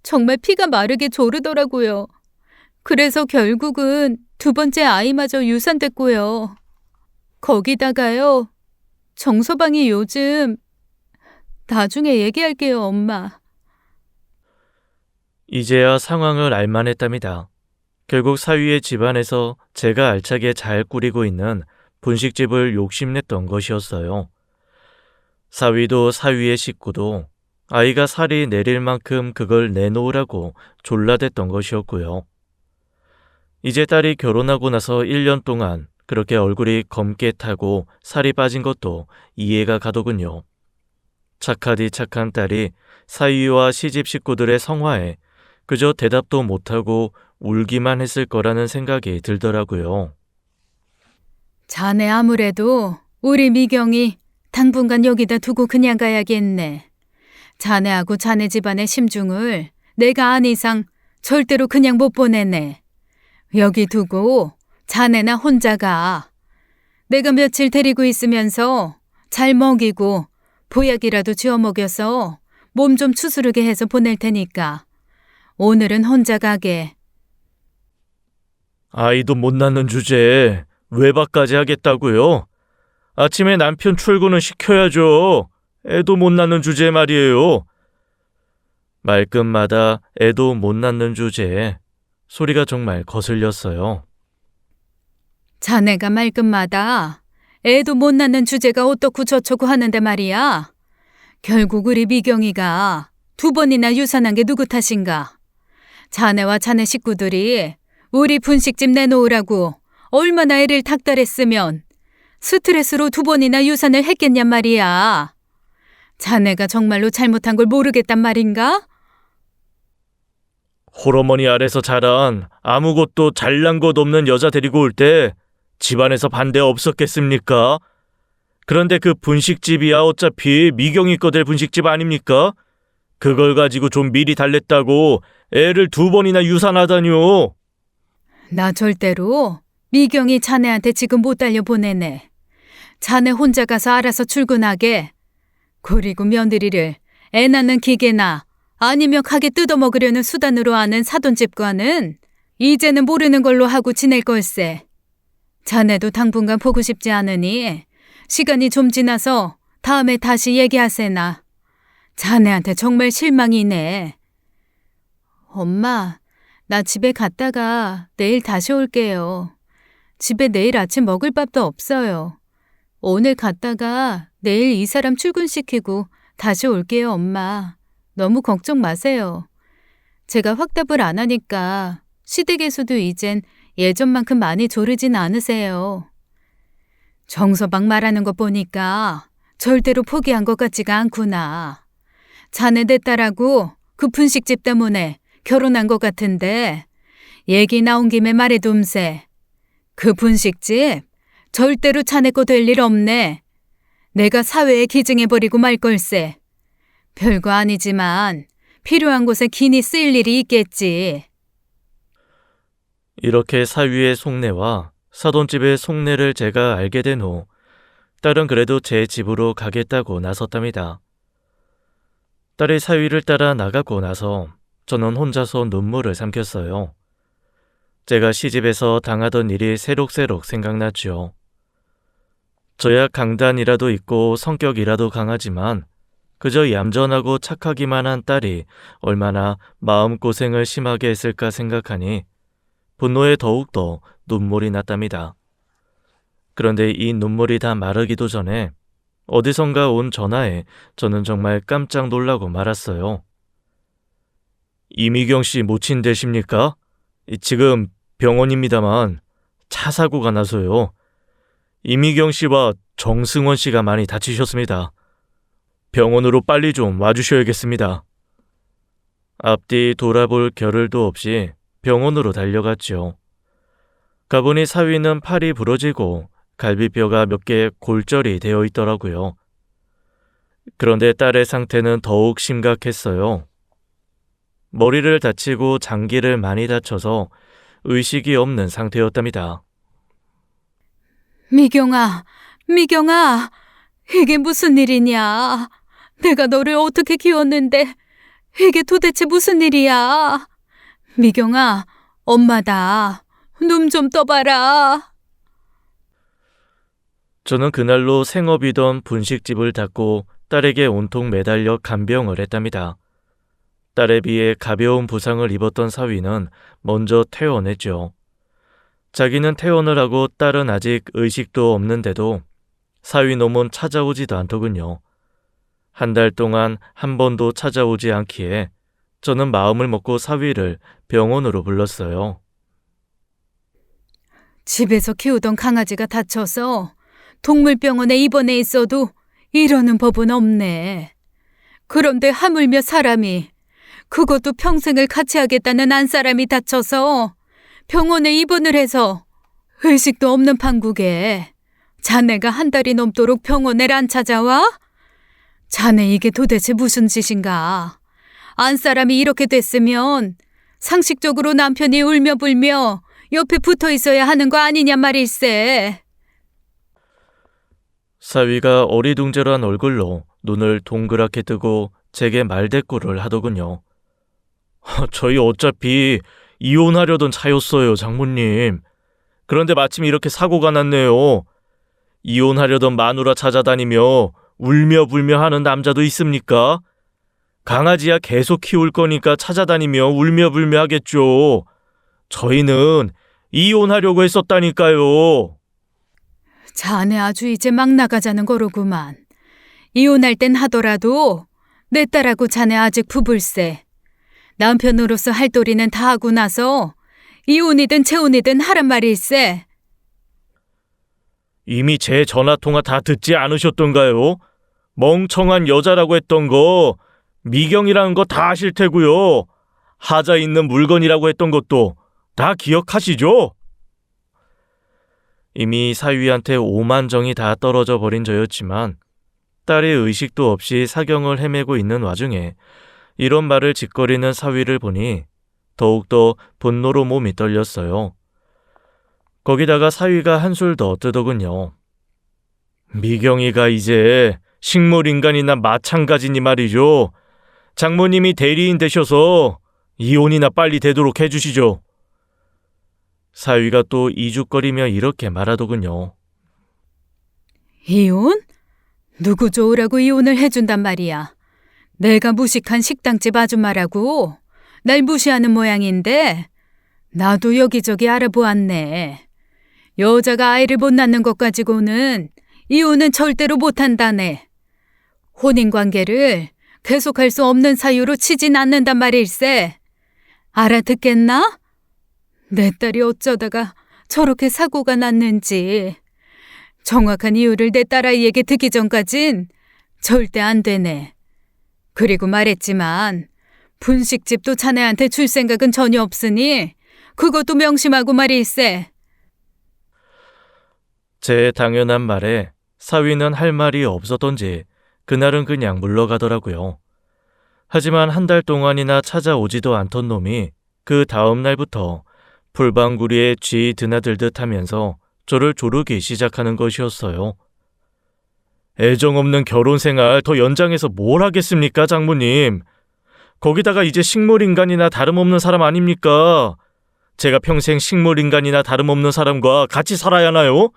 정말 피가 마르게 조르더라고요. 그래서 결국은 2번째 아이마저 유산됐고요. 거기다가요, 정서방이 요즘 나중에 얘기할게요, 엄마. 이제야 상황을 알만했답니다. 결국 사위의 집안에서 제가 알차게 잘 꾸리고 있는 분식집을 욕심냈던 것이었어요. 사위도 사위의 식구도 아이가 살이 내릴 만큼 그걸 내놓으라고 졸라댔던 것이었고요. 이제 딸이 결혼하고 나서 1년 동안 그렇게 얼굴이 검게 타고 살이 빠진 것도 이해가 가더군요. 착하디 착한 딸이 사위와 시집 식구들의 성화에 그저 대답도 못하고 울기만 했을 거라는 생각이 들더라고요. 자네 아무래도 우리 미경이 당분간 여기다 두고 그냥 가야겠네. 자네하고 자네 집안의 심중을 내가 안 이상 절대로 그냥 못 보내네. 여기 두고 자네나 혼자 가. 내가 며칠 데리고 있으면서 잘 먹이고 보약이라도 쥐어 먹여서 몸 좀 추스르게 해서 보낼 테니까 오늘은 혼자 가게. 아이도 못 낳는 주제에 외박까지 하겠다고요? 아침에 남편 출근은 시켜야죠. 애도 못 낳는 주제에 말이에요. 말끝마다 애도 못 낳는 주제에 소리가 정말 거슬렸어요. 자네가 말끝마다 애도 못 낳는 주제가 어떻고 저쩌고 하는데 말이야. 결국 우리 미경이가 2번이나 유산한 게 누구 탓인가? 자네와 자네 식구들이 우리 분식집 내놓으라고 얼마나 애를 닥달했으면 스트레스로 2번이나 유산을 했겠냔 말이야. 자네가 정말로 잘못한 걸 모르겠단 말인가? 홀어머니 아래서 자란 아무것도 잘난 것 없는 여자 데리고 올 때 집안에서 반대 없었겠습니까? 그런데 그 분식집이야 어차피 미경이 거 될 분식집 아닙니까? 그걸 가지고 좀 미리 달랬다고 애를 2번이나 유산하다뇨. 나 절대로 미경이 자네한테 지금 못 달려보내네. 자네 혼자 가서 알아서 출근하게. 그리고 며느리를 애 낳는 기계나 아니면 가게 뜯어먹으려는 수단으로 아는 사돈집과는 이제는 모르는 걸로 하고 지낼 걸세. 자네도 당분간 보고 싶지 않으니 시간이 좀 지나서 다음에 다시 얘기하세나. 자네한테 정말 실망이네. 엄마, 나 집에 갔다가 내일 다시 올게요. 집에 내일 아침 먹을 밥도 없어요. 오늘 갔다가 내일 이 사람 출근시키고 다시 올게요, 엄마. 너무 걱정 마세요. 제가 확답을 안 하니까 시댁에서도 이젠 예전만큼 많이 조르진 않으세요. 정서방 말하는 거 보니까 절대로 포기한 것 같지가 않구나. 자네 내 딸하고 그 분식집 때문에 결혼한 것 같은데 얘기 나온 김에 말해둠세. 그 분식집 절대로 자네 거 될 일 없네. 내가 사회에 기증해버리고 말 걸세. 별거 아니지만 필요한 곳에 기니 쓰일 일이 있겠지. 이렇게 사위의 속내와 사돈집의 속내를 제가 알게 된 후 딸은 그래도 제 집으로 가겠다고 나섰답니다. 딸이 사위를 따라 나가고 나서 저는 혼자서 눈물을 삼켰어요. 제가 시집에서 당하던 일이 새록새록 생각났죠. 저야 강단이라도 있고 성격이라도 강하지만 그저 얌전하고 착하기만 한 딸이 얼마나 마음고생을 심하게 했을까 생각하니 분노에 더욱더 눈물이 났답니다. 그런데 이 눈물이 다 마르기도 전에 어디선가 온 전화에 저는 정말 깜짝 놀라고 말았어요. 이미경 씨 모친 되십니까? 지금 병원입니다만 차 사고가 나서요. 이미경 씨와 정승원 씨가 많이 다치셨습니다. 병원으로 빨리 좀 와주셔야겠습니다. 앞뒤 돌아볼 겨를도 없이 병원으로 달려갔죠. 가보니 사위는 팔이 부러지고 갈비뼈가 몇 개 골절이 되어 있더라고요. 그런데 딸의 상태는 더욱 심각했어요. 머리를 다치고 장기를 많이 다쳐서 의식이 없는 상태였답니다. 미경아, 미경아, 이게 무슨 일이냐? 내가 너를 어떻게 키웠는데 이게 도대체 무슨 일이야? 미경아, 엄마다. 눈 좀 떠봐라. 저는 그날로 생업이던 분식집을 닫고 딸에게 온통 매달려 간병을 했답니다. 딸에 비해 가벼운 부상을 입었던 사위는 먼저 퇴원했죠. 자기는 퇴원을 하고 딸은 아직 의식도 없는데도 사위 놈은 찾아오지도 않더군요. 한 달 동안 한 번도 찾아오지 않기에 저는 마음을 먹고 사위를 병원으로 불렀어요. 집에서 키우던 강아지가 다쳐서 동물병원에 입원해 있어도 이러는 법은 없네. 그런데 하물며 사람이, 그것도 평생을 같이 하겠다는 안 사람이 다쳐서 병원에 입원을 해서 의식도 없는 판국에 자네가 한 달이 넘도록 병원에 안 찾아와? 자네 이게 도대체 무슨 짓인가? 안 사람이 이렇게 됐으면 상식적으로 남편이 울며 불며 옆에 붙어 있어야 하는 거 아니냐 말일세. 사위가 어리둥절한 얼굴로 눈을 동그랗게 뜨고 제게 말대꾸를 하더군요. 저희 어차피 이혼하려던 차였어요, 장모님. 그런데 마침 이렇게 사고가 났네요. 이혼하려던 마누라 찾아다니며 울며 불며 하는 남자도 있습니까? 강아지야 계속 키울 거니까 찾아다니며 울며 불며 하겠죠. 저희는 이혼하려고 했었다니까요. 자네 아주 이제 막 나가자는 거로구만. 이혼할 땐 하더라도 내 딸하고 자네 아직 부불세. 남편으로서 할 도리는 다 하고 나서 이혼이든 재혼이든 하란 말일세. 이미 제 전화통화 다 듣지 않으셨던가요? 멍청한 여자라고 했던 거, 미경이라는 거 다 아실 테고요. 하자 있는 물건이라고 했던 것도 다 기억하시죠? 이미 사위한테 오만정이 다 떨어져 버린 저였지만 딸의 의식도 없이 사경을 헤매고 있는 와중에 이런 말을 짓거리는 사위를 보니 더욱더 분노로 몸이 떨렸어요. 거기다가 사위가 한술 더 뜨더군요. 미경이가 이제 식물인간이나 마찬가지니 말이죠. 장모님이 대리인 되셔서 이혼이나 빨리 되도록 해주시죠. 사위가 또 이죽거리며 이렇게 말하더군요. 이혼? 누구 좋으라고 이혼을 해준단 말이야. 내가 무식한 식당집 아줌마라고 날 무시하는 모양인데 나도 여기저기 알아보았네. 여자가 아이를 못 낳는 것 가지고는 이혼은 절대로 못한다네. 혼인관계를 계속할 수 없는 사유로 치진 않는단 말일세. 알아듣겠나? 내 딸이 어쩌다가 저렇게 사고가 났는지 정확한 이유를 내 딸아이에게 듣기 전까진 절대 안 되네. 그리고 말했지만 분식집도 자네한테 줄 생각은 전혀 없으니 그것도 명심하고 말일세. 제 당연한 말에 사위는 할 말이 없었던지 그날은 그냥 물러가더라고요. 하지만 한 달 동안이나 찾아오지도 않던 놈이 그 다음 날부터 풀방구리에 쥐 드나들듯 하면서 저를 조르기 시작하는 것이었어요. 애정 없는 결혼 생활 더 연장해서 뭘 하겠습니까, 장모님? 거기다가 이제 식물인간이나 다름없는 사람 아닙니까? 제가 평생 식물인간이나 다름없는 사람과 같이 살아야 하나요?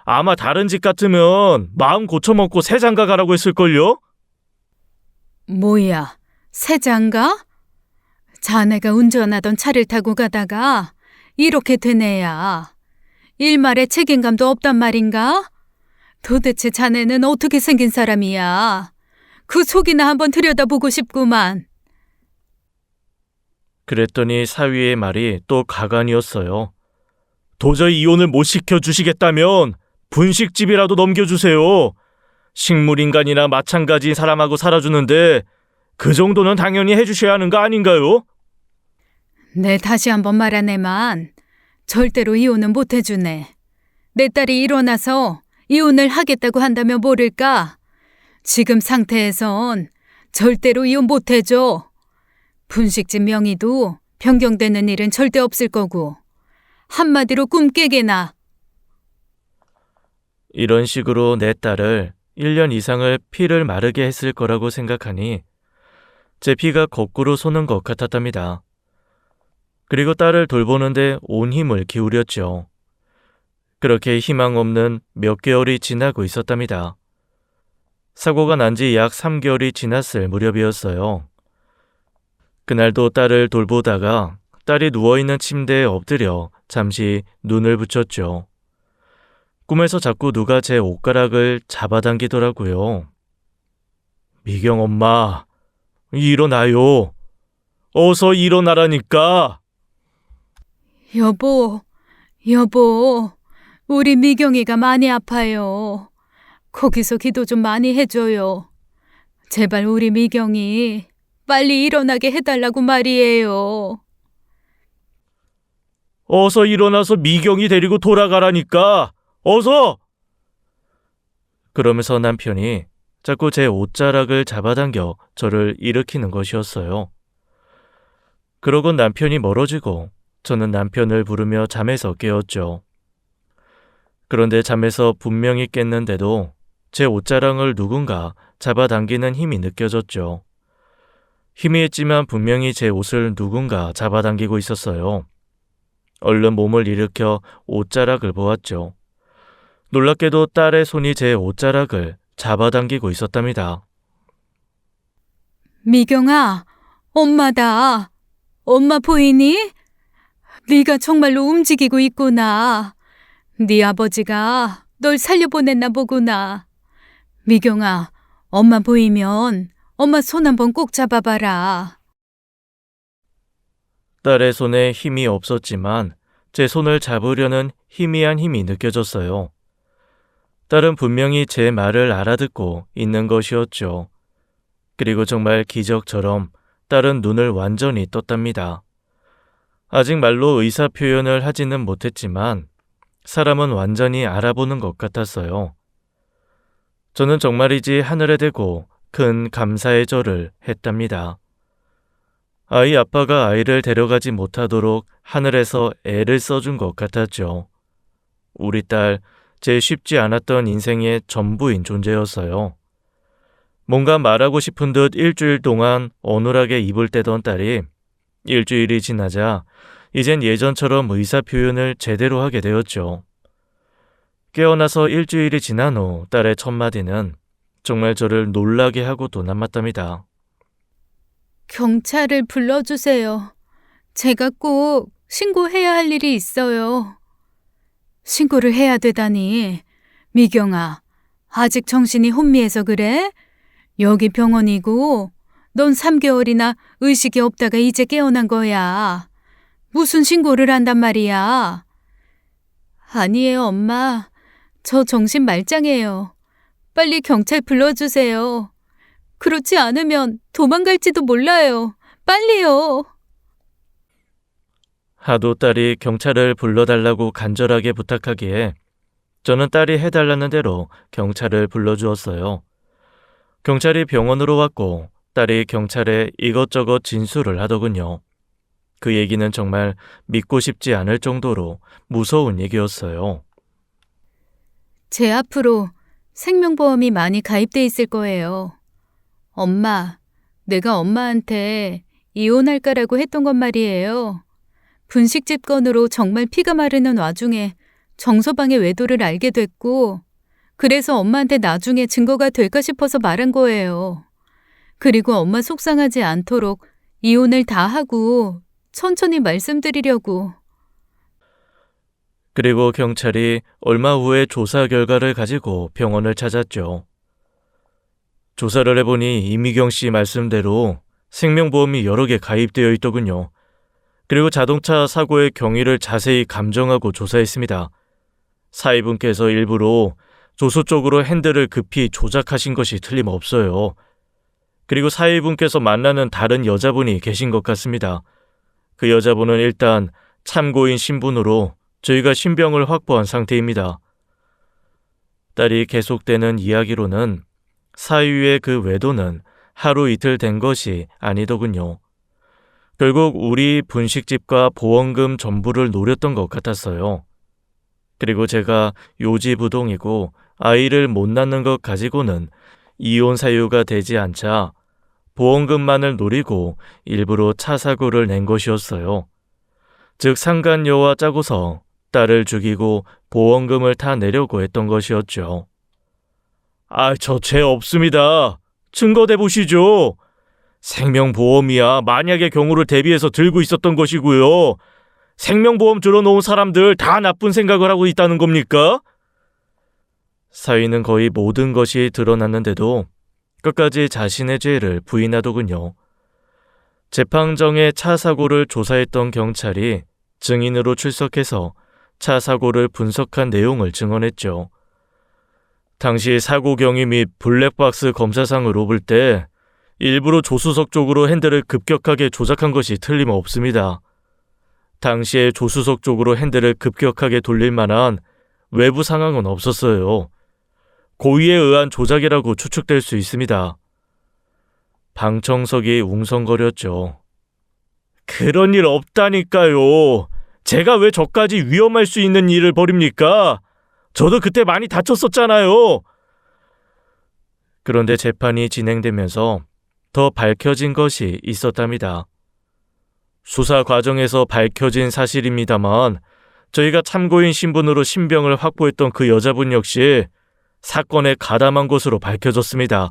아마 다른 집 같으면 마음 고쳐먹고 새 장가 가라고 했을걸요? 뭐야, 새 장가? 자네가 운전하던 차를 타고 가다가 이렇게 된 애야. 일말의 책임감도 없단 말인가? 도대체 자네는 어떻게 생긴 사람이야? 그 속이나 한번 들여다보고 싶구만. 그랬더니 사위의 말이 또 가관이었어요. 도저히 이혼을 못 시켜주시겠다면 분식집이라도 넘겨주세요. 식물인간이나 마찬가지인 사람하고 살아주는데 그 정도는 당연히 해주셔야 하는 거 아닌가요? 네, 다시 한번 말하네만 절대로 이혼은 못 해주네. 내 딸이 일어나서 이혼을 하겠다고 한다면 모를까? 지금 상태에선 절대로 이혼 못 해줘. 분식집 명의도 변경되는 일은 절대 없을 거고 한마디로 꿈 깨게나. 이런 식으로 내 딸을 1년 이상을 피를 마르게 했을 거라고 생각하니 제 피가 거꾸로 솟는 것 같았답니다. 그리고 딸을 돌보는데 온 힘을 기울였죠. 그렇게 희망 없는 몇 개월이 지나고 있었답니다. 사고가 난 지 약 3개월이 지났을 무렵이었어요. 그날도 딸을 돌보다가 딸이 누워있는 침대에 엎드려 잠시 눈을 붙였죠. 꿈에서 자꾸 누가 제 옷가락을 잡아당기더라고요. 미경 엄마, 일어나요. 어서 일어나라니까. 여보, 여보, 우리 미경이가 많이 아파요. 거기서 기도 좀 많이 해줘요. 제발 우리 미경이 빨리 일어나게 해달라고 말이에요. 어서 일어나서 미경이 데리고 돌아가라니까. 어서! 그러면서 남편이 자꾸 제 옷자락을 잡아당겨 저를 일으키는 것이었어요. 그러곤 남편이 멀어지고 저는 남편을 부르며 잠에서 깨었죠. 그런데 잠에서 분명히 깼는데도 제 옷자락을 누군가 잡아당기는 힘이 느껴졌죠. 희미했지만 분명히 제 옷을 누군가 잡아당기고 있었어요. 얼른 몸을 일으켜 옷자락을 보았죠. 놀랍게도 딸의 손이 제 옷자락을 잡아당기고 있었답니다. 미경아, 엄마다. 엄마 보이니? 네가 정말로 움직이고 있구나. 네 아버지가 널 살려보냈나 보구나. 미경아, 엄마 보이면 엄마 손 한번 꼭 잡아봐라. 딸의 손에 힘이 없었지만 제 손을 잡으려는 희미한 힘이 느껴졌어요. 딸은 분명히 제 말을 알아듣고 있는 것이었죠. 그리고 정말 기적처럼 딸은 눈을 완전히 떴답니다. 아직 말로 의사 표현을 하지는 못했지만 사람은 완전히 알아보는 것 같았어요. 저는 정말이지 하늘에 대고 큰 감사의 절을 했답니다. 아이 아빠가 아이를 데려가지 못하도록 하늘에서 애를 써준 것 같았죠. 우리 딸, 제 쉽지 않았던 인생의 전부인 존재였어요. 뭔가 말하고 싶은 듯 일주일 동안 어눌하게 입을 떼던 딸이 일주일이 지나자 이젠 예전처럼 의사 표현을 제대로 하게 되었죠. 깨어나서 일주일이 지난 후 딸의 첫 마디는 정말 저를 놀라게 하고 또 남았답니다. 경찰을 불러주세요. 제가 꼭 신고해야 할 일이 있어요. 신고를 해야 되다니. 미경아, 아직 정신이 혼미해서 그래? 여기 병원이고 넌 3개월이나 의식이 없다가 이제 깨어난 거야. 무슨 신고를 한단 말이야. 아니에요, 엄마. 저 정신 말짱해요. 빨리 경찰 불러주세요. 그렇지 않으면 도망갈지도 몰라요. 빨리요. 하도 딸이 경찰을 불러달라고 간절하게 부탁하기에 저는 딸이 해달라는 대로 경찰을 불러주었어요. 경찰이 병원으로 왔고 딸이 경찰에 이것저것 진술을 하더군요. 그 얘기는 정말 믿고 싶지 않을 정도로 무서운 얘기였어요. 제 앞으로 생명보험이 많이 가입돼 있을 거예요. 엄마, 내가 엄마한테 이혼할까라고 했던 건 말이에요. 분식집 건으로 정말 피가 마르는 와중에 정서방의 외도를 알게 됐고, 그래서 엄마한테 나중에 증거가 될까 싶어서 말한 거예요. 그리고 엄마 속상하지 않도록 이혼을 다 하고 천천히 말씀드리려고. 그리고 경찰이 얼마 후에 조사 결과를 가지고 병원을 찾았죠. 조사를 해보니 이미경 씨 말씀대로 생명보험이 여러 개 가입되어 있더군요. 그리고 자동차 사고의 경위를 자세히 감정하고 조사했습니다. 사위분께서 일부러 조수 쪽으로 핸들을 급히 조작하신 것이 틀림없어요. 그리고 사위분께서 만나는 다른 여자분이 계신 것 같습니다. 그 여자분은 일단 참고인 신분으로 저희가 신병을 확보한 상태입니다. 딸이 계속되는 이야기로는 사위의 그 외도는 하루 이틀 된 것이 아니더군요. 결국 우리 분식집과 보험금 전부를 노렸던 것 같았어요. 그리고 제가 요지부동이고 아이를 못 낳는 것 가지고는 이혼 사유가 되지 않자 보험금만을 노리고 일부러 차 사고를 낸 것이었어요. 즉 상간녀와 짜고서 딸을 죽이고 보험금을 타 내려고 했던 것이었죠. 저 죄 없습니다. 증거 대보시죠. 생명보험이야 만약의 경우를 대비해서 들고 있었던 것이고요. 생명보험 들어놓은 사람들 다 나쁜 생각을 하고 있다는 겁니까? 사위는 거의 모든 것이 드러났는데도 끝까지 자신의 죄를 부인하더군요. 재판정의 차 사고를 조사했던 경찰이 증인으로 출석해서 차 사고를 분석한 내용을 증언했죠. 당시 사고 경위 및 블랙박스 검사상으로 볼 때 일부러 조수석 쪽으로 핸들을 급격하게 조작한 것이 틀림없습니다. 당시에 조수석 쪽으로 핸들을 급격하게 돌릴 만한 외부 상황은 없었어요. 고의에 의한 조작이라고 추측될 수 있습니다. 방청석이 웅성거렸죠. 그런 일 없다니까요. 제가 왜 저까지 위험할 수 있는 일을 벌입니까? 저도 그때 많이 다쳤었잖아요. 그런데 재판이 진행되면서 더 밝혀진 것이 있었답니다. 수사 과정에서 밝혀진 사실입니다만 저희가 참고인 신분으로 신병을 확보했던 그 여자분 역시 사건에 가담한 것으로 밝혀졌습니다.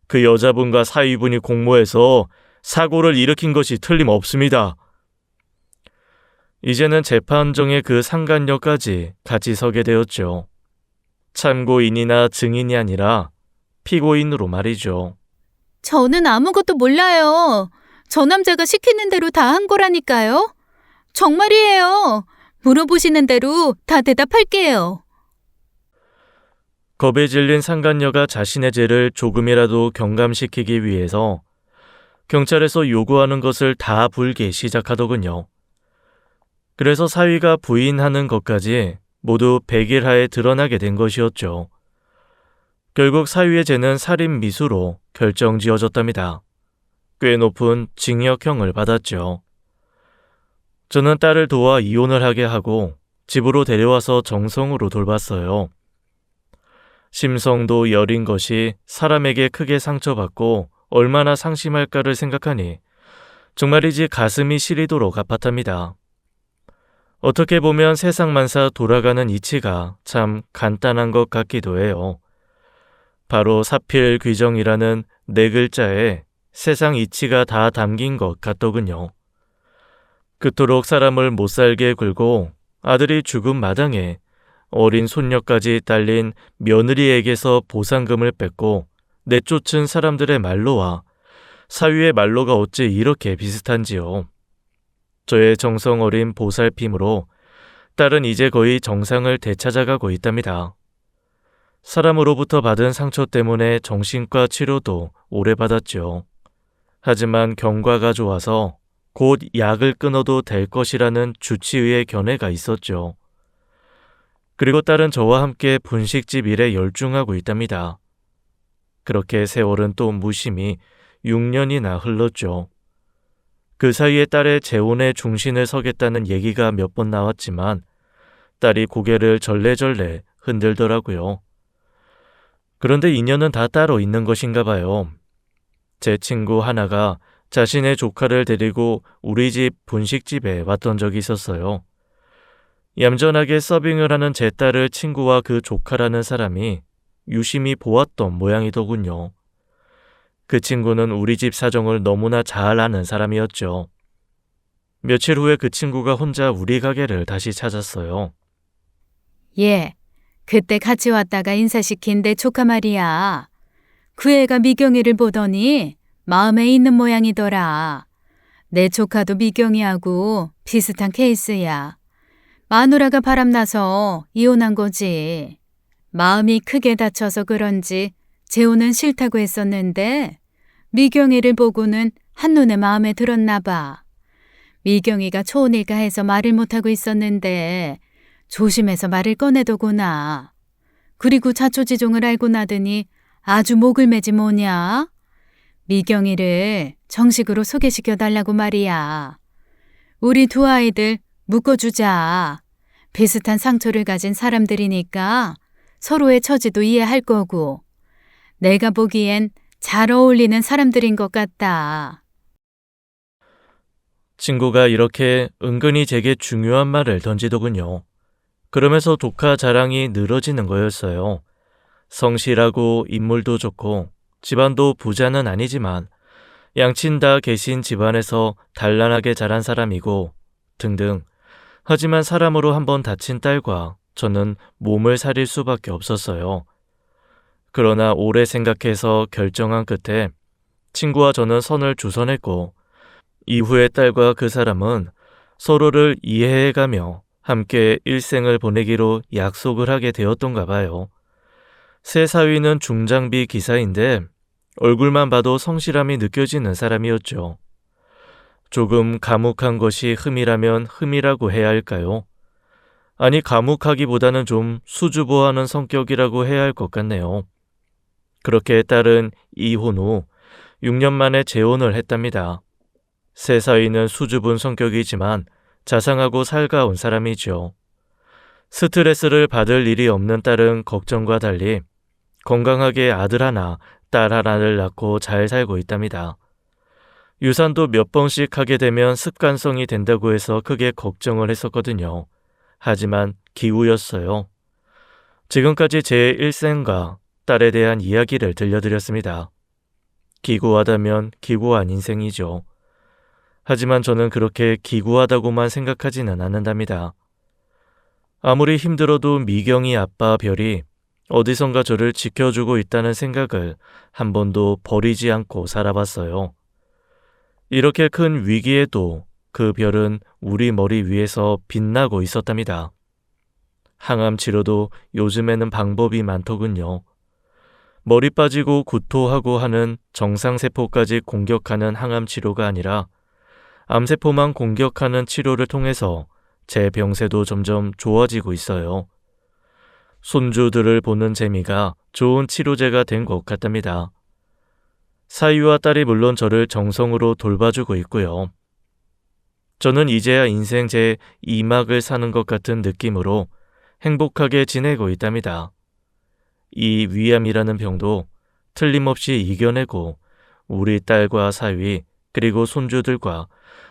그 여자분과 사위분이 공모해서 사고를 일으킨 것이 틀림없습니다. 이제는 재판정의 그 상간녀까지 같이 서게 되었죠. 참고인이나 증인이 아니라 피고인으로 말이죠. 저는 아무것도 몰라요. 저 남자가 시키는 대로 다 한 거라니까요. 정말이에요. 물어보시는 대로 다 대답할게요. 겁에 질린 상간녀가 자신의 죄를 조금이라도 경감시키기 위해서 경찰에서 요구하는 것을 다 불기 시작하더군요. 그래서 사위가 부인하는 것까지 모두 백일하에 드러나게 된 것이었죠. 결국 사위의 죄는 살인 미수로 결정지어졌답니다. 꽤 높은 징역형을 받았죠. 저는 딸을 도와 이혼을 하게 하고 집으로 데려와서 정성으로 돌봤어요. 심성도 여린 것이 사람에게 크게 상처받고 얼마나 상심할까를 생각하니 정말이지 가슴이 시리도록 아팠답니다. 어떻게 보면 세상만사 돌아가는 이치가 참 간단한 것 같기도 해요. 바로 사필귀정이라는 네 글자에 세상 이치가 다 담긴 것 같더군요. 그토록 사람을 못살게 굴고 아들이 죽은 마당에 어린 손녀까지 딸린 며느리에게서 보상금을 뺏고 내쫓은 사람들의 말로와 사위의 말로가 어찌 이렇게 비슷한지요. 저의 정성 어린 보살핌으로 딸은 이제 거의 정상을 되찾아가고 있답니다. 사람으로부터 받은 상처 때문에 정신과 치료도 오래 받았죠. 하지만 경과가 좋아서 곧 약을 끊어도 될 것이라는 주치의의 견해가 있었죠. 그리고 딸은 저와 함께 분식집 일에 열중하고 있답니다. 그렇게 세월은 또 무심히 6년이나 흘렀죠. 그 사이에 딸의 재혼에 중신을 서겠다는 얘기가 몇 번 나왔지만 딸이 고개를 절레절레 흔들더라고요. 그런데 인연은 다 따로 있는 것인가 봐요. 제 친구 하나가 자신의 조카를 데리고 우리 집 분식집에 왔던 적이 있었어요. 얌전하게 서빙을 하는 제 딸을 친구와 그 조카라는 사람이 유심히 보았던 모양이더군요. 그 친구는 우리 집 사정을 너무나 잘 아는 사람이었죠. 며칠 후에 그 친구가 혼자 우리 가게를 다시 찾았어요. 예, 그때 같이 왔다가 인사시킨 내 조카 말이야. 그 애가 미경이를 보더니 마음에 있는 모양이더라. 내 조카도 미경이하고 비슷한 케이스야. 마누라가 바람나서 이혼한 거지. 마음이 크게 다쳐서 그런지 재혼은 싫다고 했었는데 미경이를 보고는 한눈에 마음에 들었나 봐. 미경이가 초혼일까 해서 말을 못하고 있었는데 조심해서 말을 꺼내더구나. 그리고 자초지종을 알고 나더니 아주 목을 매지 뭐냐. 미경이를 정식으로 소개시켜달라고 말이야. 우리 두 아이들 묶어주자. 비슷한 상처를 가진 사람들이니까 서로의 처지도 이해할 거고 내가 보기엔 잘 어울리는 사람들인 것 같다. 친구가 이렇게 은근히 제게 중요한 말을 던지더군요. 그러면서 조카 자랑이 늘어지는 거였어요. 성실하고 인물도 좋고 집안도 부자는 아니지만 양친 다 계신 집안에서 단란하게 자란 사람이고 등등. 하지만 사람으로 한번 다친 딸과 저는 몸을 사릴 수밖에 없었어요. 그러나 오래 생각해서 결정한 끝에 친구와 저는 선을 주선했고 이후에 딸과 그 사람은 서로를 이해해가며 함께 일생을 보내기로 약속을 하게 되었던가 봐요. 새 사위는 중장비 기사인데 얼굴만 봐도 성실함이 느껴지는 사람이었죠. 조금 감옥한 것이 흠이라면 흠이라고 해야 할까요? 아니, 감옥하기보다는 좀 수줍어하는 성격이라고 해야 할 것 같네요. 그렇게 딸은 이혼 후 6년 만에 재혼을 했답니다. 새 사위는 수줍은 성격이지만 자상하고 살가운 사람이죠. 스트레스를 받을 일이 없는 딸은 걱정과 달리 건강하게 아들 하나, 딸 하나를 낳고 잘 살고 있답니다. 유산도 몇 번씩 하게 되면 습관성이 된다고 해서 크게 걱정을 했었거든요. 하지만 기우였어요. 지금까지 제 일생과 딸에 대한 이야기를 들려드렸습니다. 기구하다면 기구한 인생이죠. 하지만 저는 그렇게 기구하다고만 생각하지는 않는답니다. 아무리 힘들어도 미경이 아빠 별이 어디선가 저를 지켜주고 있다는 생각을 한 번도 버리지 않고 살아봤어요. 이렇게 큰 위기에도 그 별은 우리 머리 위에서 빛나고 있었답니다. 항암 치료도 요즘에는 방법이 많더군요. 머리 빠지고 구토하고 하는 정상세포까지 공격하는 항암 치료가 아니라 암세포만 공격하는 치료를 통해서 제 병세도 점점 좋아지고 있어요. 손주들을 보는 재미가 좋은 치료제가 된 것 같답니다. 사위와 딸이 물론 저를 정성으로 돌봐주고 있고요. 저는 이제야 인생 제 2막을 사는 것 같은 느낌으로 행복하게 지내고 있답니다. 이 위암이라는 병도 틀림없이 이겨내고 우리 딸과 사위 그리고 손주들과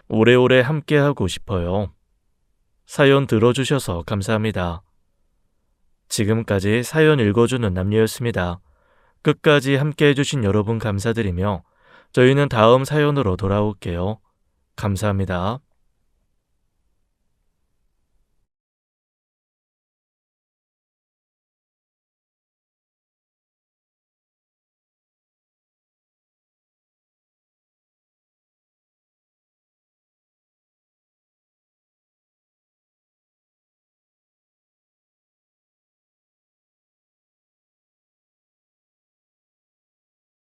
오래오래 함께하고 싶어요. 사연 들어주셔서 감사합니다. 지금까지 사연 읽어주는 남녀였습니다. 끝까지 함께해주신 여러분 감사드리며 저희는 다음 사연으로 돌아올게요. 감사합니다.